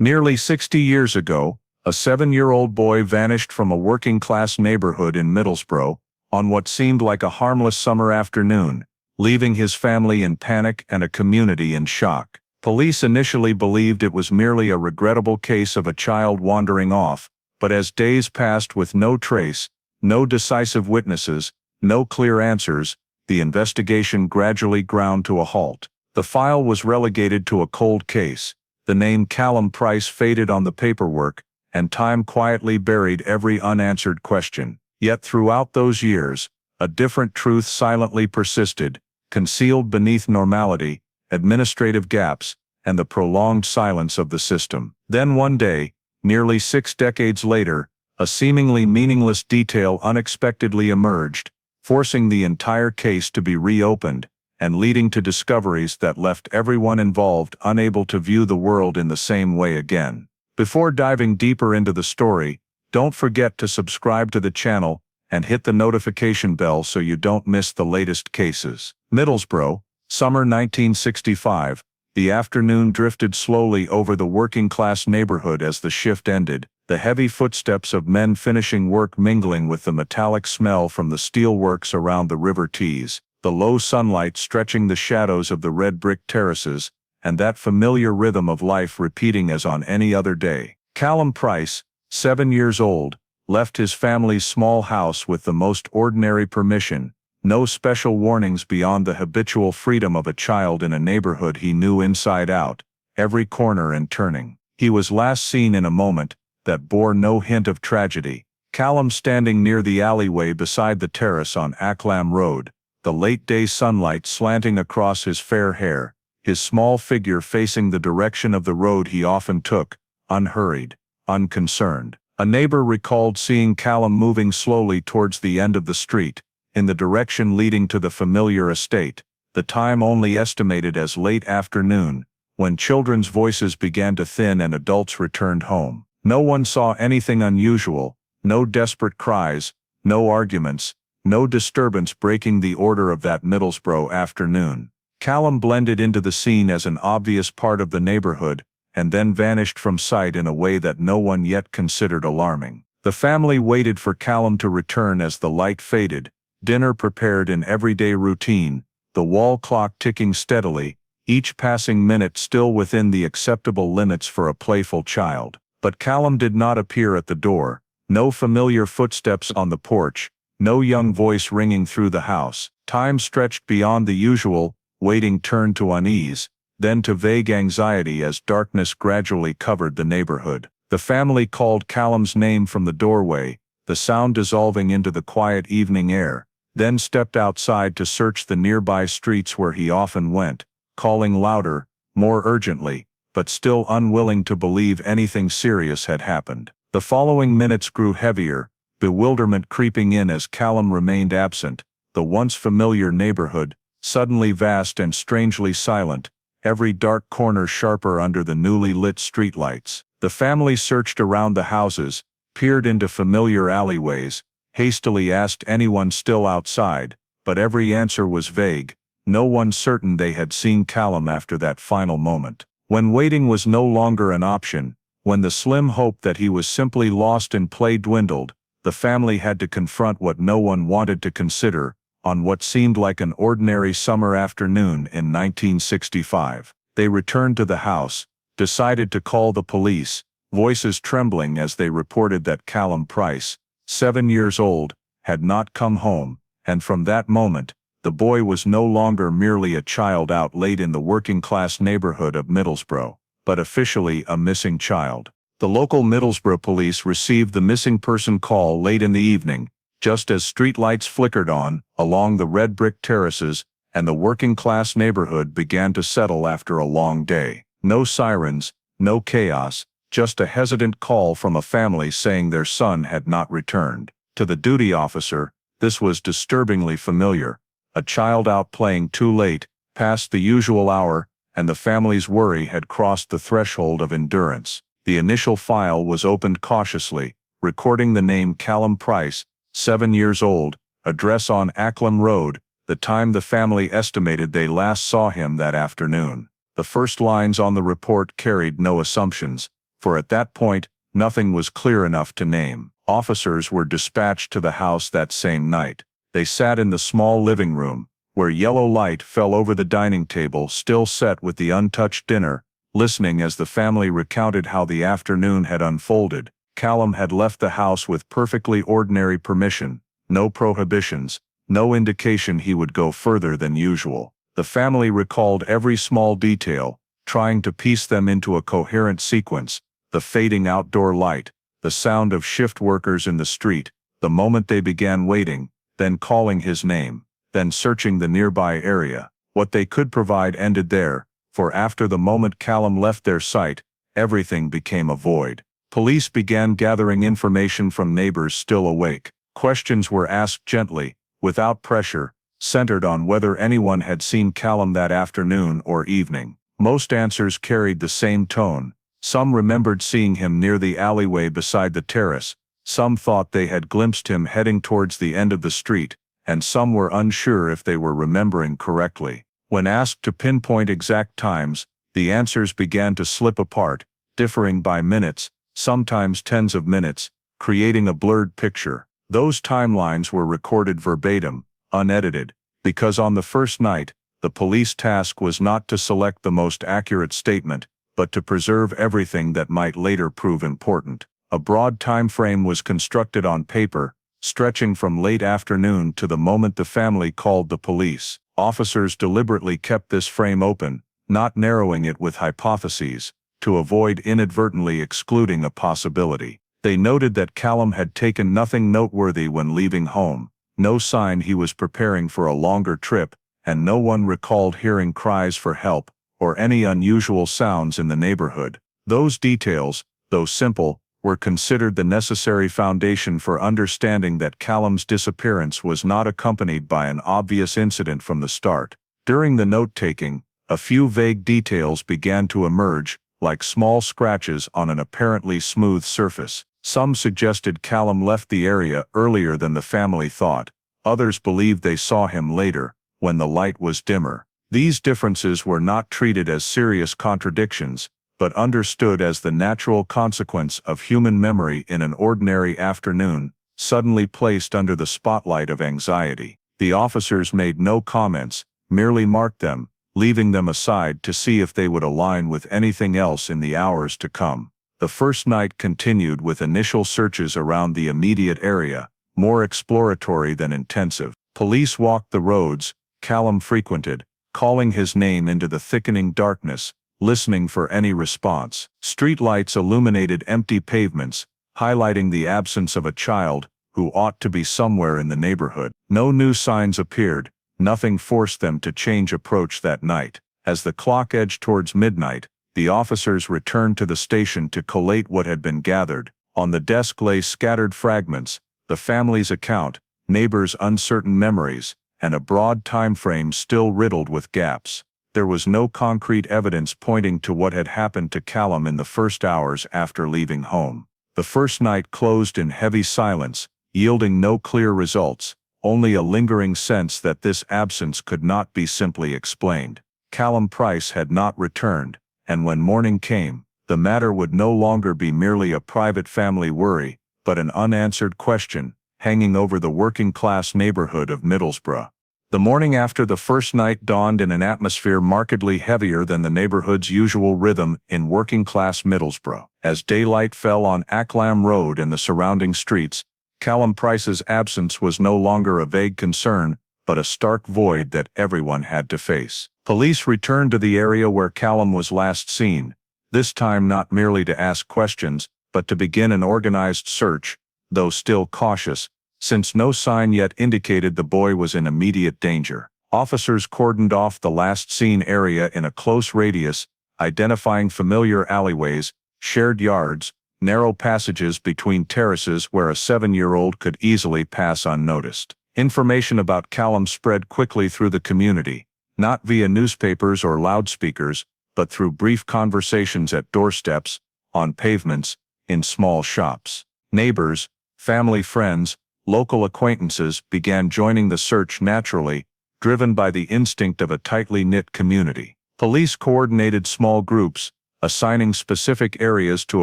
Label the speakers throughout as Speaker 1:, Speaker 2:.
Speaker 1: Nearly 60 years ago, a 7-year-old boy vanished from a working-class neighborhood in Middlesbrough on what seemed like a harmless summer afternoon, leaving his family in panic and a community in shock. Police initially believed it was merely a regrettable case of a child wandering off, but as days passed with no trace, no decisive witnesses, no clear answers, the investigation gradually ground to a halt. The file was relegated to a cold case. The name Callum Price faded on the paperwork, and time quietly buried every unanswered question. Yet throughout those years, a different truth silently persisted, concealed beneath normality, administrative gaps, and the prolonged silence of the system. Then one day, nearly 6 decades later, a seemingly meaningless detail unexpectedly emerged, forcing the entire case to be reopened, and leading to discoveries that left everyone involved unable to view the world in the same way again. Before diving deeper into the story, don't forget to subscribe to the channel and hit the notification bell so you don't miss the latest cases. Middlesbrough, summer 1965. The afternoon drifted slowly over the working-class neighborhood as the shift ended, the heavy footsteps of men finishing work mingling with the metallic smell from the steelworks around the River Tees, the low sunlight stretching the shadows of the red brick terraces, and that familiar rhythm of life repeating as on any other day. Callum Price, 7 years old, left his family's small house with the most ordinary permission, no special warnings beyond the habitual freedom of a child in a neighborhood he knew inside out, every corner and turning. He was last seen in a moment that bore no hint of tragedy. Callum standing near the alleyway beside the terrace on Acklam Road, the late-day sunlight slanting across his fair hair, his small figure facing the direction of the road he often took, unhurried, unconcerned. A neighbor recalled seeing Callum moving slowly towards the end of the street, in the direction leading to the familiar estate, the time only estimated as late afternoon, when children's voices began to thin and adults returned home. No one saw anything unusual, no desperate cries, no arguments, no disturbance breaking the order of that Middlesbrough afternoon. Callum blended into the scene as an obvious part of the neighborhood, and then vanished from sight in a way that no one yet considered alarming. The family waited for Callum to return as the light faded, dinner prepared in everyday routine, the wall clock ticking steadily, each passing minute still within the acceptable limits for a playful child. But Callum did not appear at the door, no familiar footsteps on the porch, no young voice ringing through the house. Time stretched beyond the usual, waiting turned to unease, then to vague anxiety as darkness gradually covered the neighborhood. The family called Callum's name from the doorway, the sound dissolving into the quiet evening air, then stepped outside to search the nearby streets where he often went, calling louder, more urgently, but still unwilling to believe anything serious had happened. The following minutes grew heavier, bewilderment creeping in as Callum remained absent, the once familiar neighborhood, suddenly vast and strangely silent, every dark corner sharper under the newly lit streetlights. The family searched around the houses, peered into familiar alleyways, hastily asked anyone still outside, but every answer was vague, no one certain they had seen Callum after that final moment. When waiting was no longer an option, when the slim hope that he was simply lost in play dwindled, the family had to confront what no one wanted to consider, on what seemed like an ordinary summer afternoon in 1965. They returned to the house, decided to call the police, voices trembling as they reported that Callum Price, 7 years old, had not come home, and from that moment, the boy was no longer merely a child out late in the working-class neighborhood of Middlesbrough, but officially a missing child. The local Middlesbrough police received the missing person call late in the evening, just as streetlights flickered on, along the red brick terraces, and the working-class neighborhood began to settle after a long day. No sirens, no chaos, just a hesitant call from a family saying their son had not returned. To the duty officer, this was disturbingly familiar. A child out playing too late, past the usual hour, and the family's worry had crossed the threshold of endurance. The initial file was opened cautiously, recording the name Callum Price, 7 years old, address on Acklam Road, the time the family estimated they last saw him that afternoon. The first lines on the report carried no assumptions, for at that point, nothing was clear enough to name. Officers were dispatched to the house that same night. They sat in the small living room, where yellow light fell over the dining table still set with the untouched dinner, listening as the family recounted how the afternoon had unfolded. Callum had left the house with perfectly ordinary permission, no prohibitions, no indication he would go further than usual. The family recalled every small detail, trying to piece them into a coherent sequence: the fading outdoor light, the sound of shift workers in the street, the moment they began waiting, then calling his name, then searching the nearby area. What they could provide ended there, for after the moment Callum left their sight, everything became a void. Police began gathering information from neighbors still awake. Questions were asked gently, without pressure, centered on whether anyone had seen Callum that afternoon or evening. Most answers carried the same tone. Some remembered seeing him near the alleyway beside the terrace, some thought they had glimpsed him heading towards the end of the street, and some were unsure if they were remembering correctly. When asked to pinpoint exact times, the answers began to slip apart, differing by minutes, sometimes tens of minutes, creating a blurred picture. Those timelines were recorded verbatim, unedited, because on the first night, the police task was not to select the most accurate statement, but to preserve everything that might later prove important. A broad time frame was constructed on paper, stretching from late afternoon to the moment the family called the police. Officers deliberately kept this frame open, not narrowing it with hypotheses, to avoid inadvertently excluding a possibility. They noted that Callum had taken nothing noteworthy when leaving home, no sign he was preparing for a longer trip, and no one recalled hearing cries for help or any unusual sounds in the neighborhood. Those details, though simple, were considered the necessary foundation for understanding that Callum's disappearance was not accompanied by an obvious incident from the start. During the note-taking, a few vague details began to emerge, like small scratches on an apparently smooth surface. Some suggested Callum left the area earlier than the family thought. Others believed they saw him later, when the light was dimmer. These differences were not treated as serious contradictions, but understood as the natural consequence of human memory in an ordinary afternoon, suddenly placed under the spotlight of anxiety. The officers made no comments, merely marked them, leaving them aside to see if they would align with anything else in the hours to come. The first night continued with initial searches around the immediate area, more exploratory than intensive. Police walked the roads Callum frequented, calling his name into the thickening darkness, listening for any response. Streetlights illuminated empty pavements, highlighting the absence of a child who ought to be somewhere in the neighborhood. No new signs appeared, nothing forced them to change approach that night. As the clock edged towards midnight, the officers returned to the station to collate what had been gathered. On the desk lay scattered fragments, the family's account, neighbors' uncertain memories, and a broad time frame still riddled with gaps. There was no concrete evidence pointing to what had happened to Callum in the first hours after leaving home. The first night closed in heavy silence, yielding no clear results, only a lingering sense that this absence could not be simply explained. Callum Price had not returned, and when morning came, the matter would no longer be merely a private family worry, but an unanswered question, hanging over the working-class neighborhood of Middlesbrough. The morning after the first night dawned in an atmosphere markedly heavier than the neighborhood's usual rhythm in working-class Middlesbrough. As daylight fell on Acklam Road and the surrounding streets, Callum Price's absence was no longer a vague concern, but a stark void that everyone had to face. Police returned to the area where Callum was last seen, this time not merely to ask questions, but to begin an organized search, though still cautious, since no sign yet indicated the boy was in immediate danger. Officers cordoned off the last seen area in a close radius, identifying familiar alleyways, shared yards, narrow passages between terraces where a 7-year-old could easily pass unnoticed. Information about Callum spread quickly through the community, not via newspapers or loudspeakers, but through brief conversations at doorsteps, on pavements, in small shops. Neighbors, family friends, local acquaintances began joining the search naturally, driven by the instinct of a tightly knit community. Police coordinated small groups, assigning specific areas to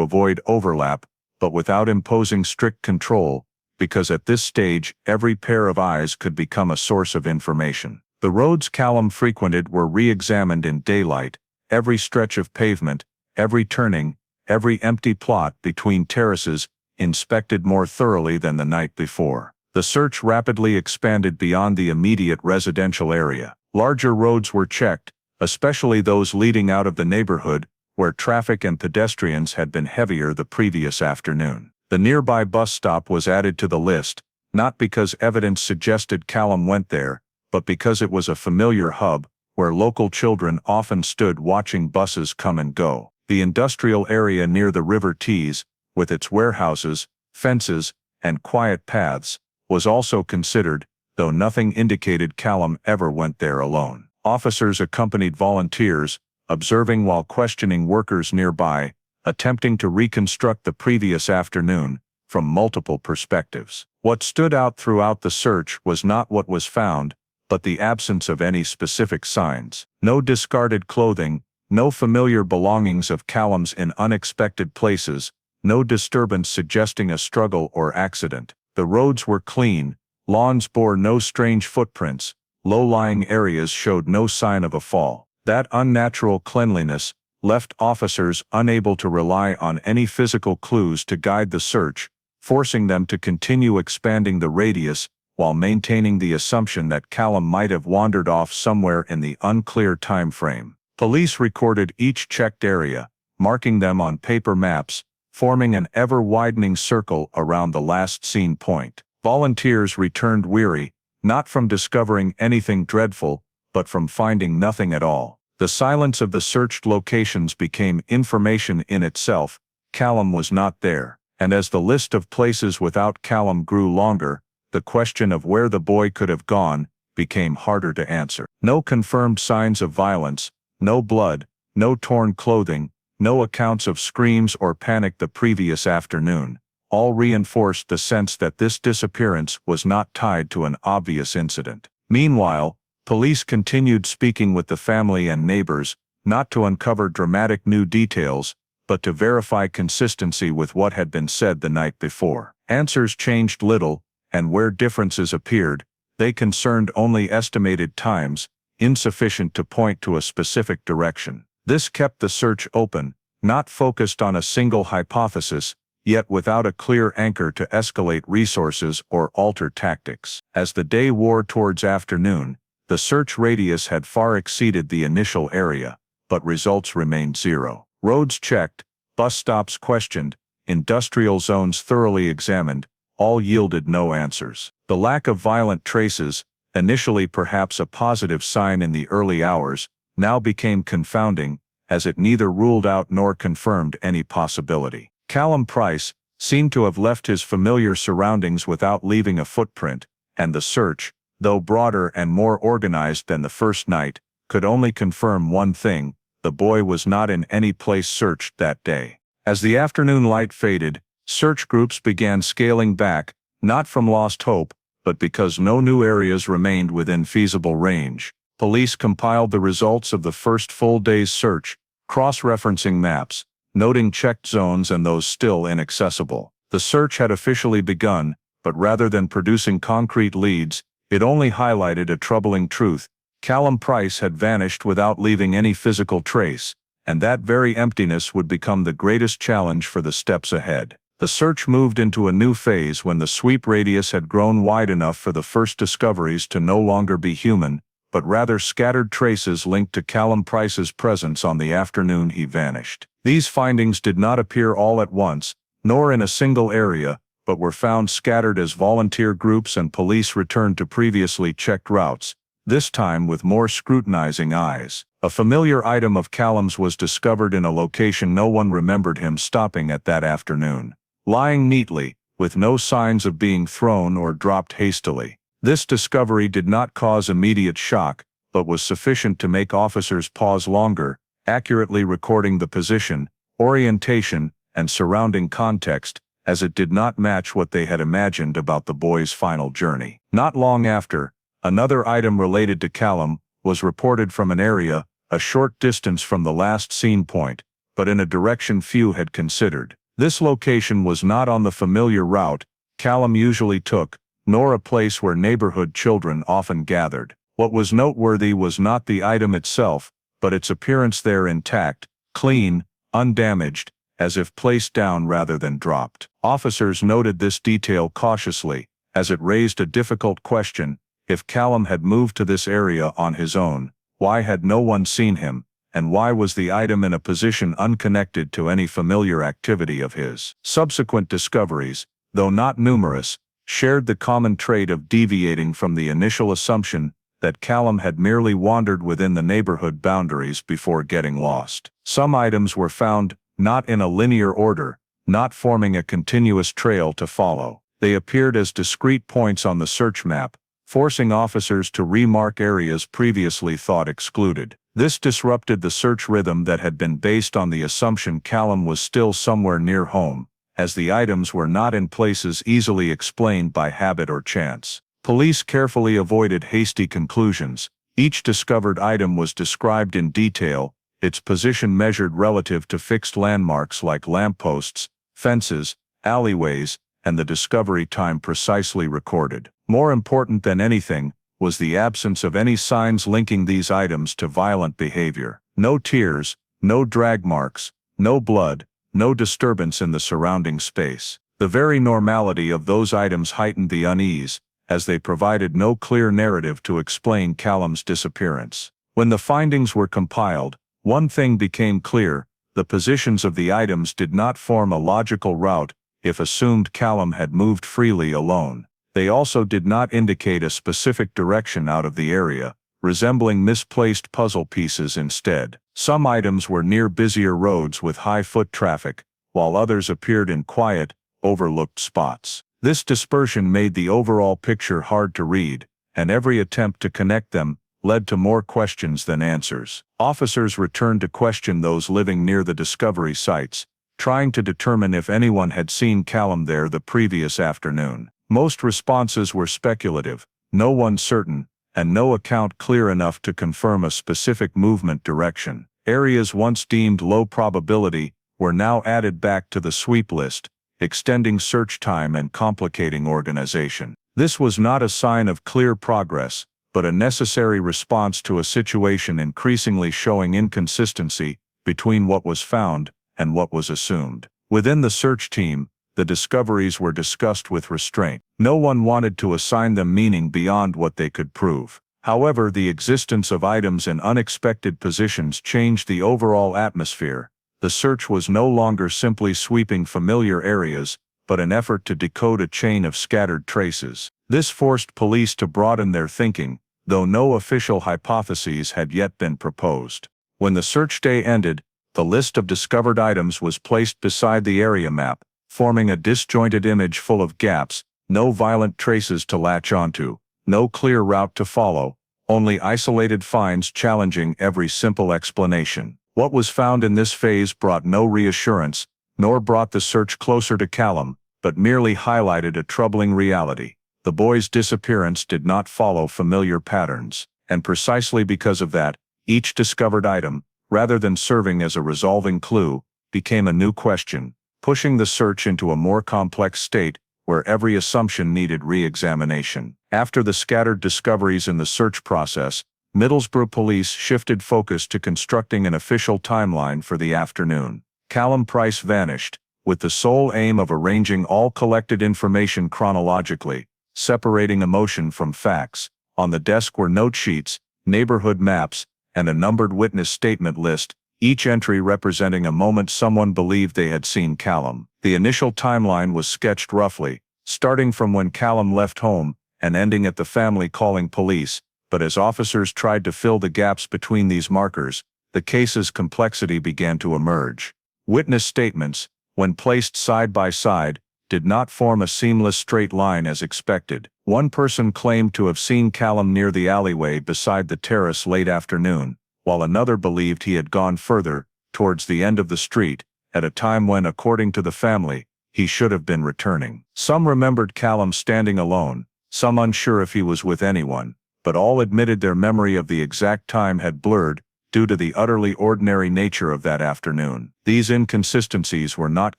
Speaker 1: avoid overlap, but without imposing strict control, because at this stage every pair of eyes could become a source of information. The roads Callum frequented were re-examined in daylight, every stretch of pavement, every turning, every empty plot between terraces, inspected more thoroughly than the night before. The search rapidly expanded beyond the immediate residential area. Larger roads were checked, especially those leading out of the neighborhood, where traffic and pedestrians had been heavier the previous afternoon. The nearby bus stop was added to the list, not because evidence suggested Callum went there, but because it was a familiar hub, where local children often stood watching buses come and go. The industrial area near the River Tees, with its warehouses, fences, and quiet paths, was also considered, though nothing indicated Callum ever went there alone. Officers accompanied volunteers, observing while questioning workers nearby, attempting to reconstruct the previous afternoon from multiple perspectives. What stood out throughout the search was not what was found, but the absence of any specific signs. No discarded clothing, no familiar belongings of Callum's in unexpected places, no disturbance suggesting a struggle or accident. The roads were clean, lawns bore no strange footprints, low-lying areas showed no sign of a fall. That unnatural cleanliness left officers unable to rely on any physical clues to guide the search, forcing them to continue expanding the radius while maintaining the assumption that Callum might have wandered off somewhere in the unclear time frame. Police recorded each checked area, marking them on paper maps, forming an ever-widening circle around the last seen point. Volunteers returned weary, not from discovering anything dreadful, but from finding nothing at all. The silence of the searched locations became information in itself. Callum was not there, and as the list of places without Callum grew longer, the question of where the boy could have gone became harder to answer. No confirmed signs of violence, no blood, no torn clothing, no accounts of screams or panic the previous afternoon, all reinforced the sense that this disappearance was not tied to an obvious incident. Meanwhile, police continued speaking with the family and neighbors, not to uncover dramatic new details, but to verify consistency with what had been said the night before. Answers changed little, and where differences appeared, they concerned only estimated times, insufficient to point to a specific direction. This kept the search open, not focused on a single hypothesis, yet without a clear anchor to escalate resources or alter tactics. As the day wore towards afternoon, the search radius had far exceeded the initial area, but results remained zero. Roads checked, bus stops questioned, industrial zones thoroughly examined, all yielded no answers. The lack of violent traces, initially perhaps a positive sign in the early hours, now became confounding, as it neither ruled out nor confirmed any possibility. Callum Price seemed to have left his familiar surroundings without leaving a footprint, and the search, though broader and more organized than the first night, could only confirm one thing: the boy was not in any place searched that day. As the afternoon light faded, search groups began scaling back, not from lost hope, but because no new areas remained within feasible range. Police compiled the results of the first full day's search, cross-referencing maps, noting checked zones and those still inaccessible. The search had officially begun, but rather than producing concrete leads, it only highlighted a troubling truth: Callum Price had vanished without leaving any physical trace, and that very emptiness would become the greatest challenge for the steps ahead. The search moved into a new phase when the sweep radius had grown wide enough for the first discoveries to no longer be human, but rather scattered traces linked to Callum Price's presence on the afternoon he vanished. These findings did not appear all at once, nor in a single area, but were found scattered as volunteer groups and police returned to previously checked routes, this time with more scrutinizing eyes. A familiar item of Callum's was discovered in a location no one remembered him stopping at that afternoon, lying neatly, with no signs of being thrown or dropped hastily. This discovery did not cause immediate shock, but was sufficient to make officers pause longer, accurately recording the position, orientation, and surrounding context, as it did not match what they had imagined about the boy's final journey. Not long after, another item related to Callum was reported from an area a short distance from the last seen point, but in a direction few had considered. This location was not on the familiar route Callum usually took, nor a place where neighborhood children often gathered. What was noteworthy was not the item itself, but its appearance there intact, clean, undamaged, as if placed down rather than dropped. Officers noted this detail cautiously, as it raised a difficult question: if Callum had moved to this area on his own, why had no one seen him, and why was the item in a position unconnected to any familiar activity of his? Subsequent discoveries, though not numerous, shared the common trait of deviating from the initial assumption that Callum had merely wandered within the neighborhood boundaries before getting lost. Some items were found not in a linear order, not forming a continuous trail to follow. They appeared as discrete points on the search map, forcing officers to remark areas previously thought excluded. This disrupted the search rhythm that had been based on the assumption Callum was still somewhere near home, as the items were not in places easily explained by habit or chance. Police carefully avoided hasty conclusions. Each discovered item was described in detail, its position measured relative to fixed landmarks like lampposts, fences, alleyways, and the discovery time precisely recorded. More important than anything was the absence of any signs linking these items to violent behavior. No tears, no drag marks, no blood, no disturbance in the surrounding space. The very normality of those items heightened the unease, as they provided no clear narrative to explain Callum's disappearance. When the findings were compiled, one thing became clear: the positions of the items did not form a logical route if assumed Callum had moved freely alone. They also did not indicate a specific direction out of the area, resembling misplaced puzzle pieces instead. Some items were near busier roads with high foot traffic, while others appeared in quiet, overlooked spots. This dispersion made the overall picture hard to read, and every attempt to connect them led to more questions than answers. Officers returned to question those living near the discovery sites, trying to determine if anyone had seen Callum there the previous afternoon. Most responses were speculative, no one certain, and no account clear enough to confirm a specific movement direction. Areas once deemed low probability were now added back to the sweep list, extending search time and complicating organization. This was not a sign of clear progress, but a necessary response to a situation increasingly showing inconsistency between what was found and what was assumed. Within the search team, the discoveries were discussed with restraint. No one wanted to assign them meaning beyond what they could prove. However, the existence of items in unexpected positions changed the overall atmosphere. The search was no longer simply sweeping familiar areas, but an effort to decode a chain of scattered traces. This forced police to broaden their thinking, though no official hypotheses had yet been proposed. When the search day ended, the list of discovered items was placed beside the area map, forming a disjointed image full of gaps, no violent traces to latch onto, no clear route to follow, only isolated finds challenging every simple explanation. What was found in this phase brought no reassurance, nor brought the search closer to Callum, but merely highlighted a troubling reality. The boy's disappearance did not follow familiar patterns, and precisely because of that, each discovered item, rather than serving as a resolving clue, became a new question, pushing the search into a more complex state where every assumption needed re-examination. After the scattered discoveries in the search process, Middlesbrough police shifted focus to constructing an official timeline for the afternoon. Callum Price vanished, with the sole aim of arranging all collected information chronologically, separating emotion from facts. On the desk were note sheets, neighborhood maps, and a numbered witness statement list, each entry representing a moment someone believed they had seen Callum. The initial timeline was sketched roughly, starting from when Callum left home and ending at the family calling police, but as officers tried to fill the gaps between these markers, the case's complexity began to emerge. Witness statements, when placed side by side, did not form a seamless straight line as expected. One person claimed to have seen Callum near the alleyway beside the terrace late afternoon, while another believed he had gone further, towards the end of the street, at a time when, according to the family, he should have been returning. Some remembered Callum standing alone, some unsure if he was with anyone, but all admitted their memory of the exact time had blurred due to the utterly ordinary nature of that afternoon. These inconsistencies were not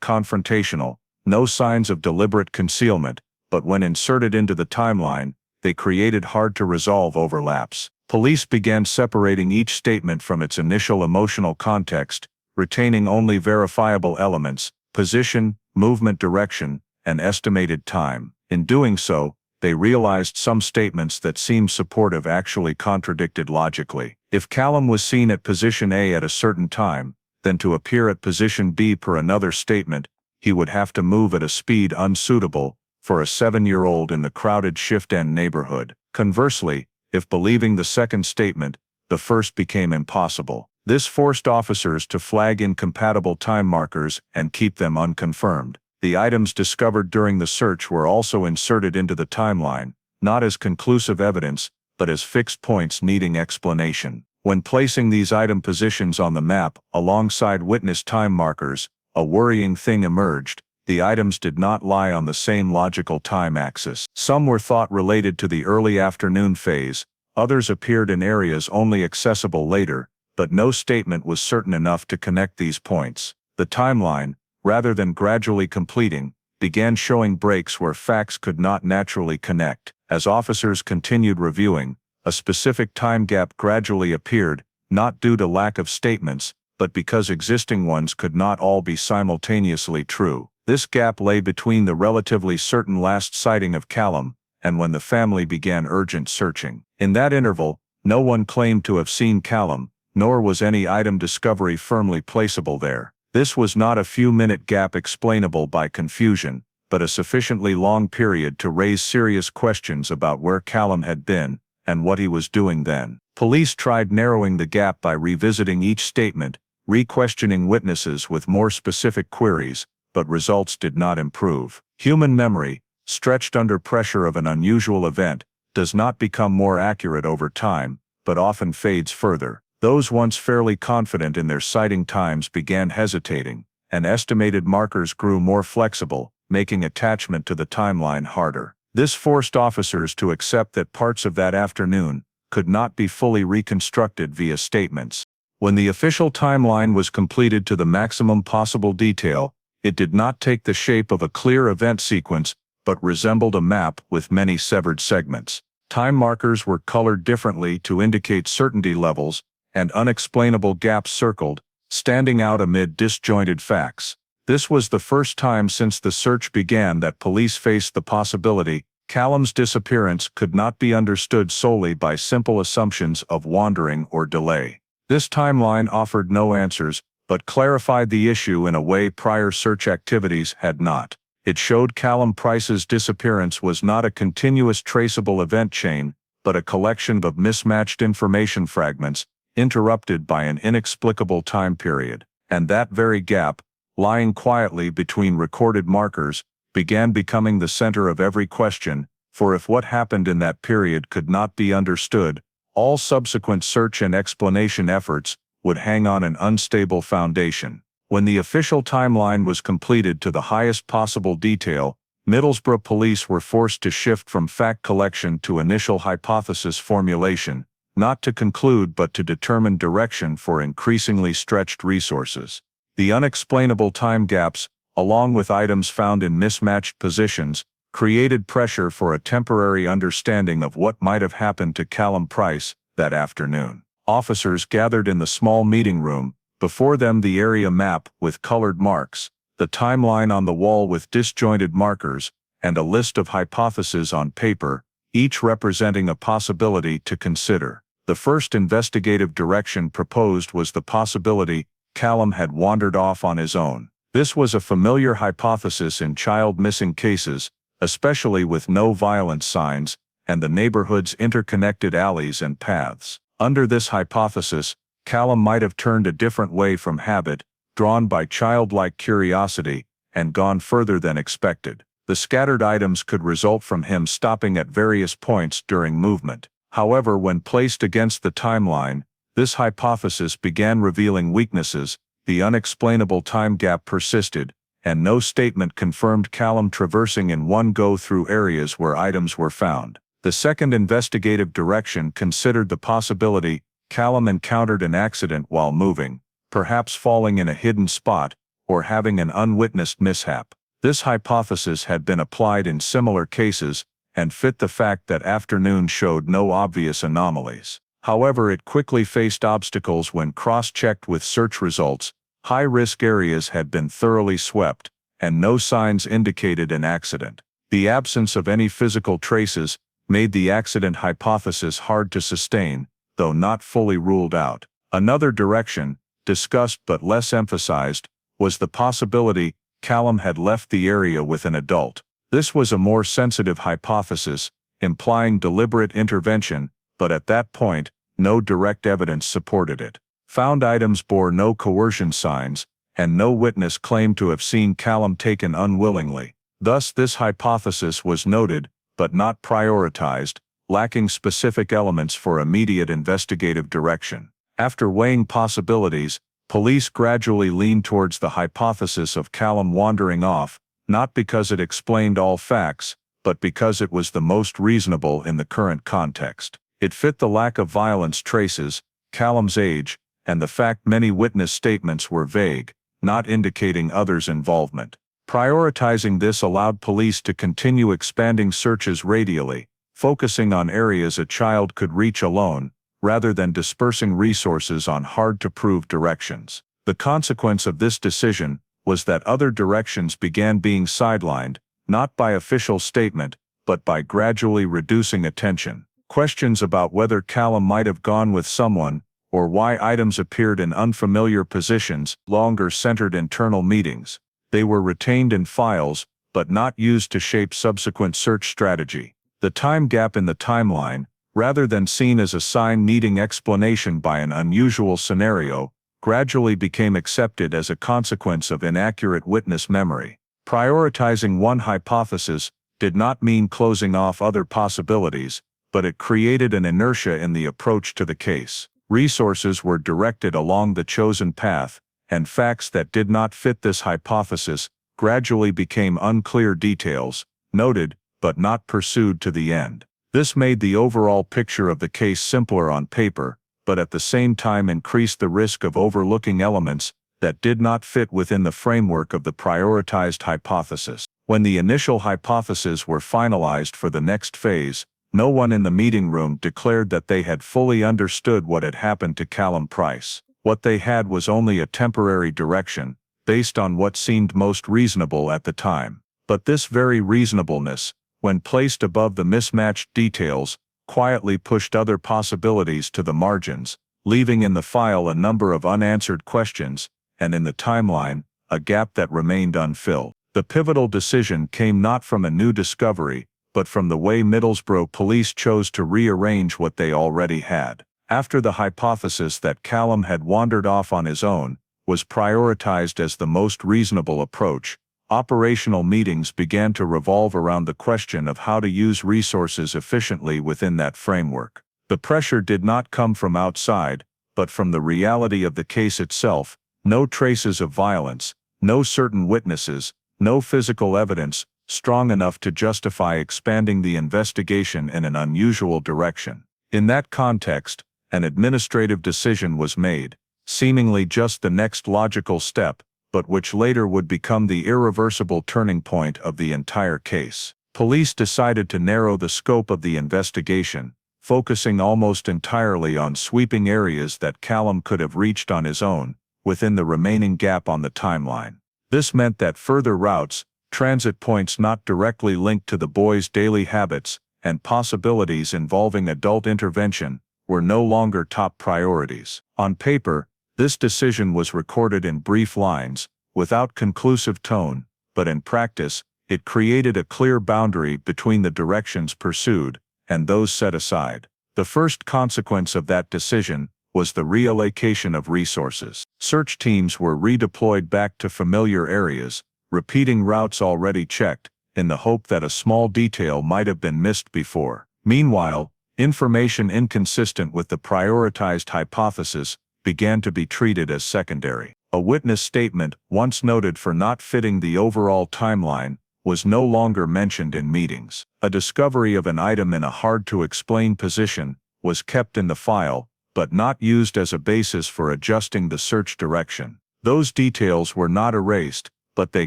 Speaker 1: confrontational, no signs of deliberate concealment, but when inserted into the timeline, they created hard-to-resolve overlaps. Police began separating each statement from its initial emotional context, retaining only verifiable elements: position, movement direction, and estimated time. In doing so, they realized some statements that seemed supportive actually contradicted logically. If Callum was seen at position A at a certain time, then to appear at position B per another statement, he would have to move at a speed unsuitable for a 7-year-old in the crowded shift-end neighborhood. Conversely, if believing the second statement, the first became impossible. This forced officers to flag incompatible time markers and keep them unconfirmed. The items discovered during the search were also inserted into the timeline, not as conclusive evidence, but as fixed points needing explanation. When placing these item positions on the map alongside witness time markers, a worrying thing emerged: the items did not lie on the same logical time axis. Some were thought related to the early afternoon phase, others appeared in areas only accessible later, but no statement was certain enough to connect these points. The timeline, rather than gradually completing, began showing breaks where facts could not naturally connect. As officers continued reviewing, a specific time gap gradually appeared, not due to lack of statements, but because existing ones could not all be simultaneously true. This gap lay between the relatively certain last sighting of Callum and when the family began urgent searching. In that interval, no one claimed to have seen Callum, nor was any item discovery firmly placeable there. This was not a few-minute gap explainable by confusion, but a sufficiently long period to raise serious questions about where Callum had been and what he was doing then. Police tried narrowing the gap by revisiting each statement, re-questioning witnesses with more specific queries, but results did not improve. Human memory, stretched under pressure of an unusual event, does not become more accurate over time, but often fades further. Those once fairly confident in their sighting times began hesitating, and estimated markers grew more flexible, making attachment to the timeline harder. This forced officers to accept that parts of that afternoon could not be fully reconstructed via statements. When the official timeline was completed to the maximum possible detail, it did not take the shape of a clear event sequence, but resembled a map with many severed segments. Time markers were colored differently to indicate certainty levels, and unexplainable gaps circled, standing out amid disjointed facts. This was the first time since the search began that police faced the possibility Callum's disappearance could not be understood solely by simple assumptions of wandering or delay. This timeline offered no answers, but clarified the issue in a way prior search activities had not. It showed Callum Price's disappearance was not a continuous traceable event chain, but a collection of mismatched information fragments, interrupted by an inexplicable time period. And that very gap, lying quietly between recorded markers, began becoming the center of every question, for if what happened in that period could not be understood, all subsequent search and explanation efforts would hang on an unstable foundation. When the official timeline was completed to the highest possible detail, Middlesbrough police were forced to shift from fact collection to initial hypothesis formulation, not to conclude but to determine direction for increasingly stretched resources. The unexplainable time gaps, along with items found in mismatched positions, created pressure for a temporary understanding of what might have happened to Callum Price that afternoon. Officers gathered in the small meeting room, before them the area map with colored marks, the timeline on the wall with disjointed markers, and a list of hypotheses on paper, each representing a possibility to consider. The first investigative direction proposed was the possibility Callum had wandered off on his own. This was a familiar hypothesis in child missing cases, especially with no violent signs, and the neighborhood's interconnected alleys and paths. Under this hypothesis, Callum might have turned a different way from habit, drawn by childlike curiosity, and gone further than expected. The scattered items could result from him stopping at various points during movement. However, when placed against the timeline, this hypothesis began revealing weaknesses. The unexplainable time gap persisted, and no statement confirmed Callum traversing in one go through areas where items were found. The second investigative direction considered the possibility Callum encountered an accident while moving, perhaps falling in a hidden spot, or having an unwitnessed mishap. This hypothesis had been applied in similar cases, and fit the fact that afternoon showed no obvious anomalies. However, it quickly faced obstacles when cross-checked with search results. High-risk areas had been thoroughly swept, and no signs indicated an accident. The absence of any physical traces made the accident hypothesis hard to sustain, though not fully ruled out. Another direction, discussed but less emphasized, was the possibility Callum had left the area with an adult. This was a more sensitive hypothesis, implying deliberate intervention, but at that point, no direct evidence supported it. Found items bore no coercion signs, and no witness claimed to have seen Callum taken unwillingly. Thus, this hypothesis was noted, but not prioritized, lacking specific elements for immediate investigative direction. After weighing possibilities, police gradually leaned towards the hypothesis of Callum wandering off, not because it explained all facts, but because it was the most reasonable in the current context. It fit the lack of violence traces, Callum's age, and the fact many witness statements were vague, not indicating others' involvement. Prioritizing this allowed police to continue expanding searches radially, focusing on areas a child could reach alone, rather than dispersing resources on hard-to-prove directions. The consequence of this decision was that other directions began being sidelined, not by official statement, but by gradually reducing attention. Questions about whether Callum might have gone with someone, or why items appeared in unfamiliar positions, longer centered internal meetings. They were retained in files, but not used to shape subsequent search strategy. The time gap in the timeline, rather than seen as a sign needing explanation by an unusual scenario, gradually became accepted as a consequence of inaccurate witness memory. Prioritizing one hypothesis did not mean closing off other possibilities, but it created an inertia in the approach to the case. Resources were directed along the chosen path, and facts that did not fit this hypothesis gradually became unclear details, noted, but not pursued to the end. This made the overall picture of the case simpler on paper, but at the same time increased the risk of overlooking elements that did not fit within the framework of the prioritized hypothesis. When the initial hypotheses were finalized for the next phase, no one in the meeting room declared that they had fully understood what had happened to Callum Price. What they had was only a temporary direction, based on what seemed most reasonable at the time. But this very reasonableness, when placed above the mismatched details, quietly pushed other possibilities to the margins, leaving in the file a number of unanswered questions, and in the timeline, a gap that remained unfilled. The pivotal decision came not from a new discovery, but from the way Middlesbrough police chose to rearrange what they already had. After the hypothesis that Callum had wandered off on his own was prioritized as the most reasonable approach, operational meetings began to revolve around the question of how to use resources efficiently within that framework. The pressure did not come from outside, but from the reality of the case itself. No traces of violence, no certain witnesses, no physical evidence strong enough to justify expanding the investigation in an unusual direction. In that context, an administrative decision was made, seemingly just the next logical step, but which later would become the irreversible turning point of the entire case. Police decided to narrow the scope of the investigation, focusing almost entirely on sweeping areas that Callum could have reached on his own, within the remaining gap on the timeline. This meant that further routes, transit points not directly linked to the boy's daily habits, and possibilities involving adult intervention, were no longer top priorities. On paper, this decision was recorded in brief lines, without conclusive tone, but in practice, it created a clear boundary between the directions pursued and those set aside. The first consequence of that decision was the reallocation of resources. Search teams were redeployed back to familiar areas, repeating routes already checked, in the hope that a small detail might have been missed before. Meanwhile, information inconsistent with the prioritized hypothesis began to be treated as secondary. A witness statement, once noted for not fitting the overall timeline, was no longer mentioned in meetings. A discovery of an item in a hard-to-explain position was kept in the file, but not used as a basis for adjusting the search direction. Those details were not erased, but they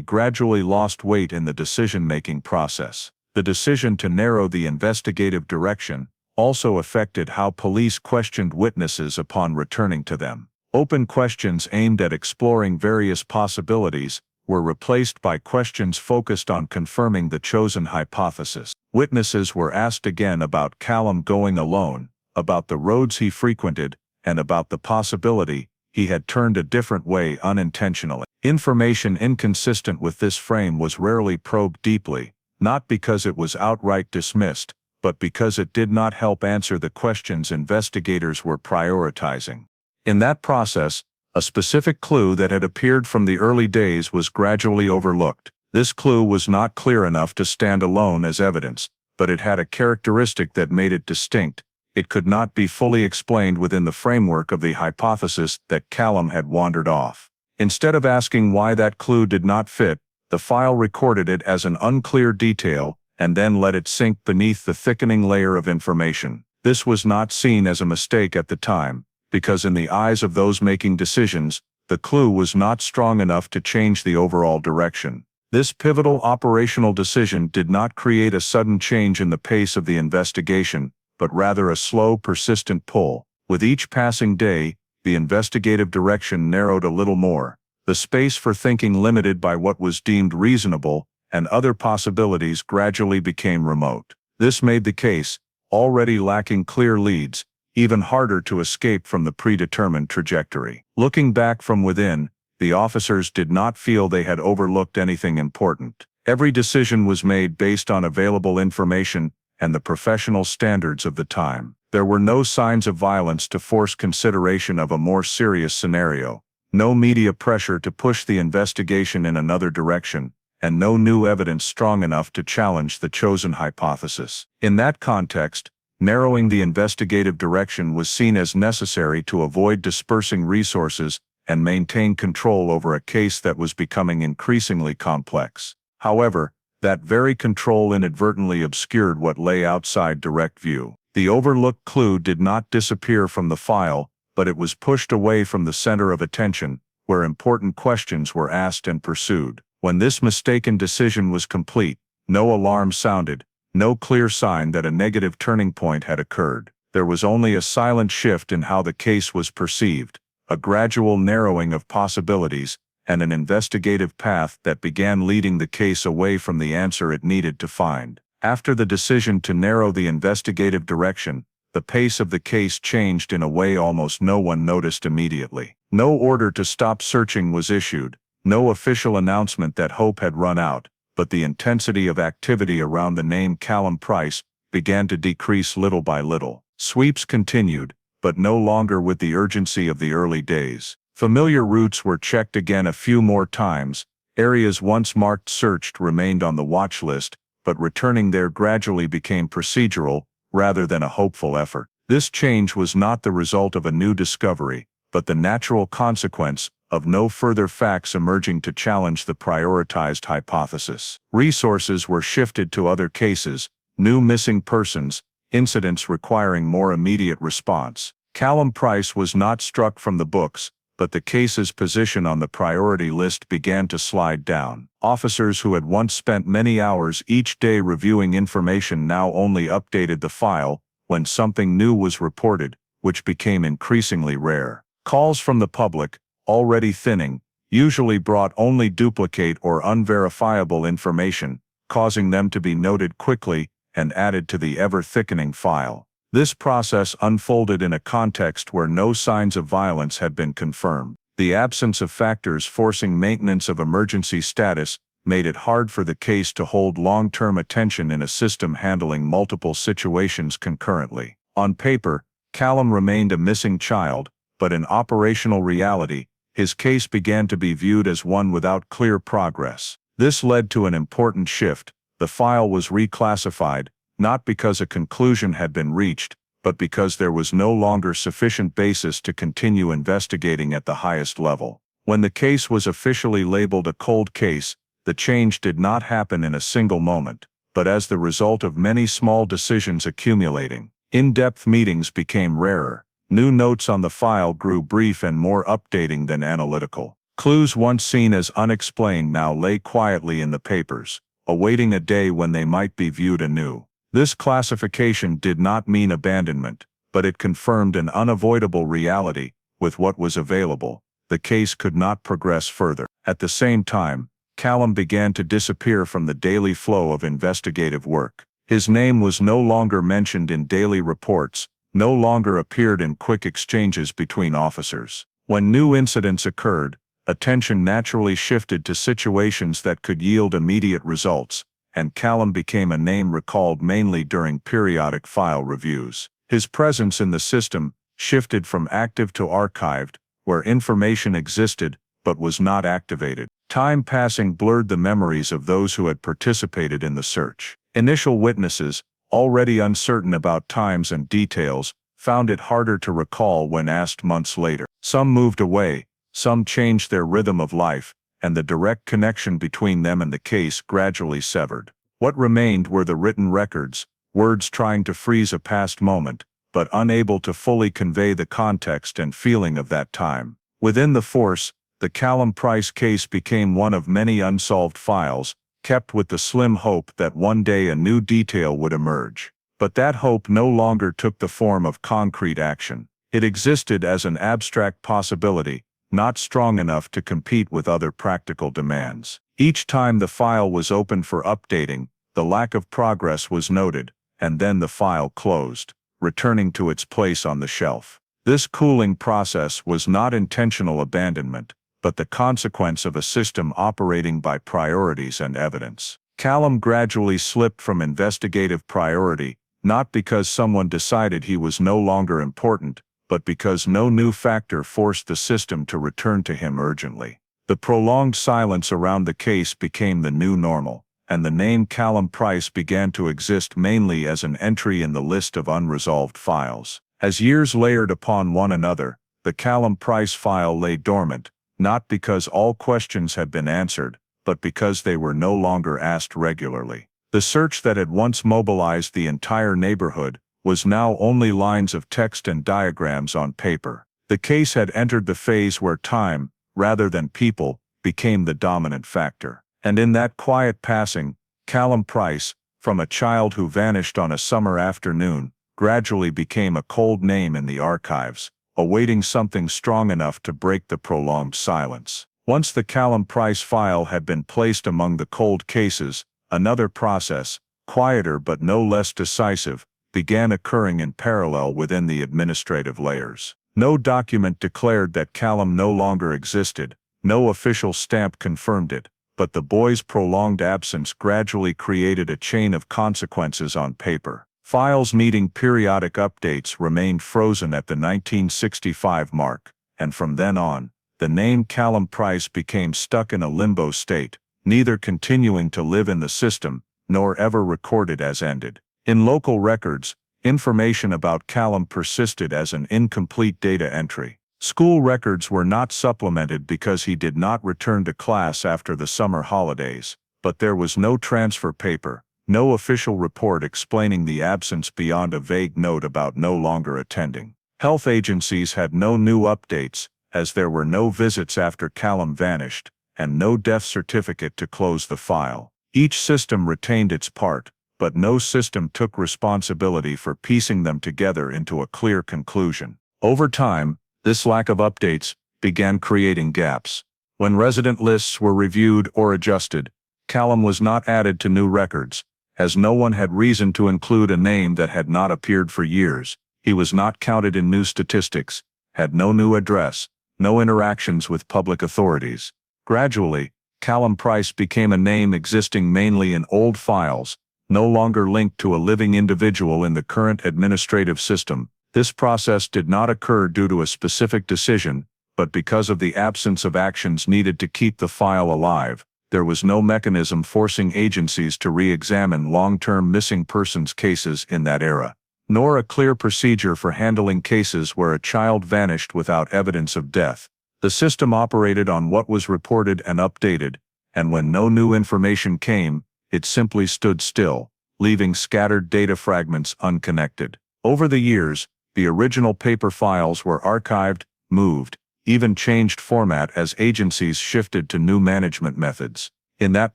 Speaker 1: gradually lost weight in the decision-making process. The decision to narrow the investigative direction also affected how police questioned witnesses upon returning to them. Open questions aimed at exploring various possibilities were replaced by questions focused on confirming the chosen hypothesis. Witnesses were asked again about Callum going alone, about the roads he frequented, and about the possibility he had turned a different way unintentionally. Information inconsistent with this frame was rarely probed deeply, not because it was outright dismissed, but because it did not help answer the questions investigators were prioritizing. In that process, a specific clue that had appeared from the early days was gradually overlooked. This clue was not clear enough to stand alone as evidence, but it had a characteristic that made it distinct. It could not be fully explained within the framework of the hypothesis that Callum had wandered off. Instead of asking why that clue did not fit, the file recorded it as an unclear detail and then let it sink beneath the thickening layer of information. This was not seen as a mistake at the time, because in the eyes of those making decisions, the clue was not strong enough to change the overall direction. This pivotal operational decision did not create a sudden change in the pace of the investigation, but rather a slow, persistent pull. With each passing day, the investigative direction narrowed a little more, the space for thinking limited by what was deemed reasonable, and other possibilities gradually became remote. This made the case, already lacking clear leads, even harder to escape from the predetermined trajectory. Looking back from within, the officers did not feel they had overlooked anything important. Every decision was made based on available information and the professional standards of the time. There were no signs of violence to force consideration of a more serious scenario, no media pressure to push the investigation in another direction, and no new evidence strong enough to challenge the chosen hypothesis. In that context, narrowing the investigative direction was seen as necessary to avoid dispersing resources and maintain control over a case that was becoming increasingly complex. However, that very control inadvertently obscured what lay outside direct view. The overlooked clue did not disappear from the file, but it was pushed away from the center of attention, where important questions were asked and pursued. When this mistaken decision was complete, no alarm sounded, no clear sign that a negative turning point had occurred. There was only a silent shift in how the case was perceived, a gradual narrowing of possibilities, and an investigative path that began leading the case away from the answer it needed to find. After the decision to narrow the investigative direction, the pace of the case changed in a way almost no one noticed immediately. No order to stop searching was issued, no official announcement that hope had run out, but the intensity of activity around the name Callum Price began to decrease little by little. Sweeps continued, but no longer with the urgency of the early days. Familiar routes were checked again a few more times, areas once marked searched remained on the watch list, but returning there gradually became procedural, rather than a hopeful effort. This change was not the result of a new discovery, but the natural consequence of no further facts emerging to challenge the prioritized hypothesis. Resources were shifted to other cases, new missing persons, incidents requiring more immediate response. Callum Price was not struck from the books, but the case's position on the priority list began to slide down. Officers who had once spent many hours each day reviewing information now only updated the file when something new was reported, which became increasingly rare. Calls from the public, already thinning, usually brought only duplicate or unverifiable information, causing them to be noted quickly and added to the ever-thickening file. This process unfolded in a context where no signs of violence had been confirmed. The absence of factors forcing maintenance of emergency status made it hard for the case to hold long-term attention in a system handling multiple situations concurrently. On paper, Callum remained a missing child, but in operational reality, his case began to be viewed as one without clear progress. This led to an important shift. The file was reclassified, not because a conclusion had been reached, but because there was no longer sufficient basis to continue investigating at the highest level. When the case was officially labeled a cold case, the change did not happen in a single moment, but as the result of many small decisions accumulating. In-depth meetings became rarer. New notes on the file grew brief and more updating than analytical. Clues once seen as unexplained now lay quietly in the papers, awaiting a day when they might be viewed anew. This classification did not mean abandonment, but it confirmed an unavoidable reality. With what was available, the case could not progress further. At the same time, Callum began to disappear from the daily flow of investigative work. His name was no longer mentioned in daily reports, no longer appeared in quick exchanges between officers. When new incidents occurred, attention naturally shifted to situations that could yield immediate results, and Callum became a name recalled mainly during periodic file reviews. His presence in the system shifted from active to archived, where information existed but was not activated. Time passing blurred the memories of those who had participated in the search. Initial witnesses, already uncertain about times and details, found it harder to recall when asked months later. Some moved away, some changed their rhythm of life, and the direct connection between them and the case gradually severed. What remained were the written records, words trying to freeze a past moment, but unable to fully convey the context and feeling of that time. Within the force, the Callum Price case became one of many unsolved files, kept with the slim hope that one day a new detail would emerge. But that hope no longer took the form of concrete action. It existed as an abstract possibility, not strong enough to compete with other practical demands. Each time the file was opened for updating, the lack of progress was noted, and then the file closed, returning to its place on the shelf. This cooling process was not intentional abandonment, but the consequence of a system operating by priorities and evidence. Callum gradually slipped from investigative priority, not because someone decided he was no longer important, but because no new factor forced the system to return to him urgently. The prolonged silence around the case became the new normal, and the name Callum Price began to exist mainly as an entry in the list of unresolved files. As years layered upon one another, the Callum Price file lay dormant, not because all questions had been answered, but because they were no longer asked regularly. The search that had once mobilized the entire neighborhood was now only lines of text and diagrams on paper. The case had entered the phase where time, rather than people, became the dominant factor. And in that quiet passing, Callum Price, from a child who vanished on a summer afternoon, gradually became a cold name in the archives, awaiting something strong enough to break the prolonged silence. Once the Callum Price file had been placed among the cold cases, another process, quieter but no less decisive, began occurring in parallel within the administrative layers. No document declared that Callum no longer existed, no official stamp confirmed it, but the boy's prolonged absence gradually created a chain of consequences on paper. Files needing periodic updates remained frozen at the 1965 mark, and from then on, the name Callum Price became stuck in a limbo state, neither continuing to live in the system, nor ever recorded as ended. In local records, information about Callum persisted as an incomplete data entry. School records were not supplemented because he did not return to class after the summer holidays, but there was no transfer paper, no official report explaining the absence beyond a vague note about no longer attending. Health agencies had no new updates, as there were no visits after Callum vanished, and no death certificate to close the file. Each system retained its part, but no system took responsibility for piecing them together into a clear conclusion. Over time, this lack of updates began creating gaps. When resident lists were reviewed or adjusted, Callum was not added to new records, as no one had reason to include a name that had not appeared for years. He was not counted in new statistics, had no new address, no interactions with public authorities. Gradually, Callum Price became a name existing mainly in old files, no longer linked to a living individual in the current administrative system. This process did not occur due to a specific decision, but because of the absence of actions needed to keep the file alive. There was no mechanism forcing agencies to re-examine long-term missing persons cases in that era, nor a clear procedure for handling cases where a child vanished without evidence of death. The system operated on what was reported and updated, and when no new information came, it simply stood still, leaving scattered data fragments unconnected. Over the years, The original paper files were archived, moved, even changed format as agencies shifted to new management methods. In that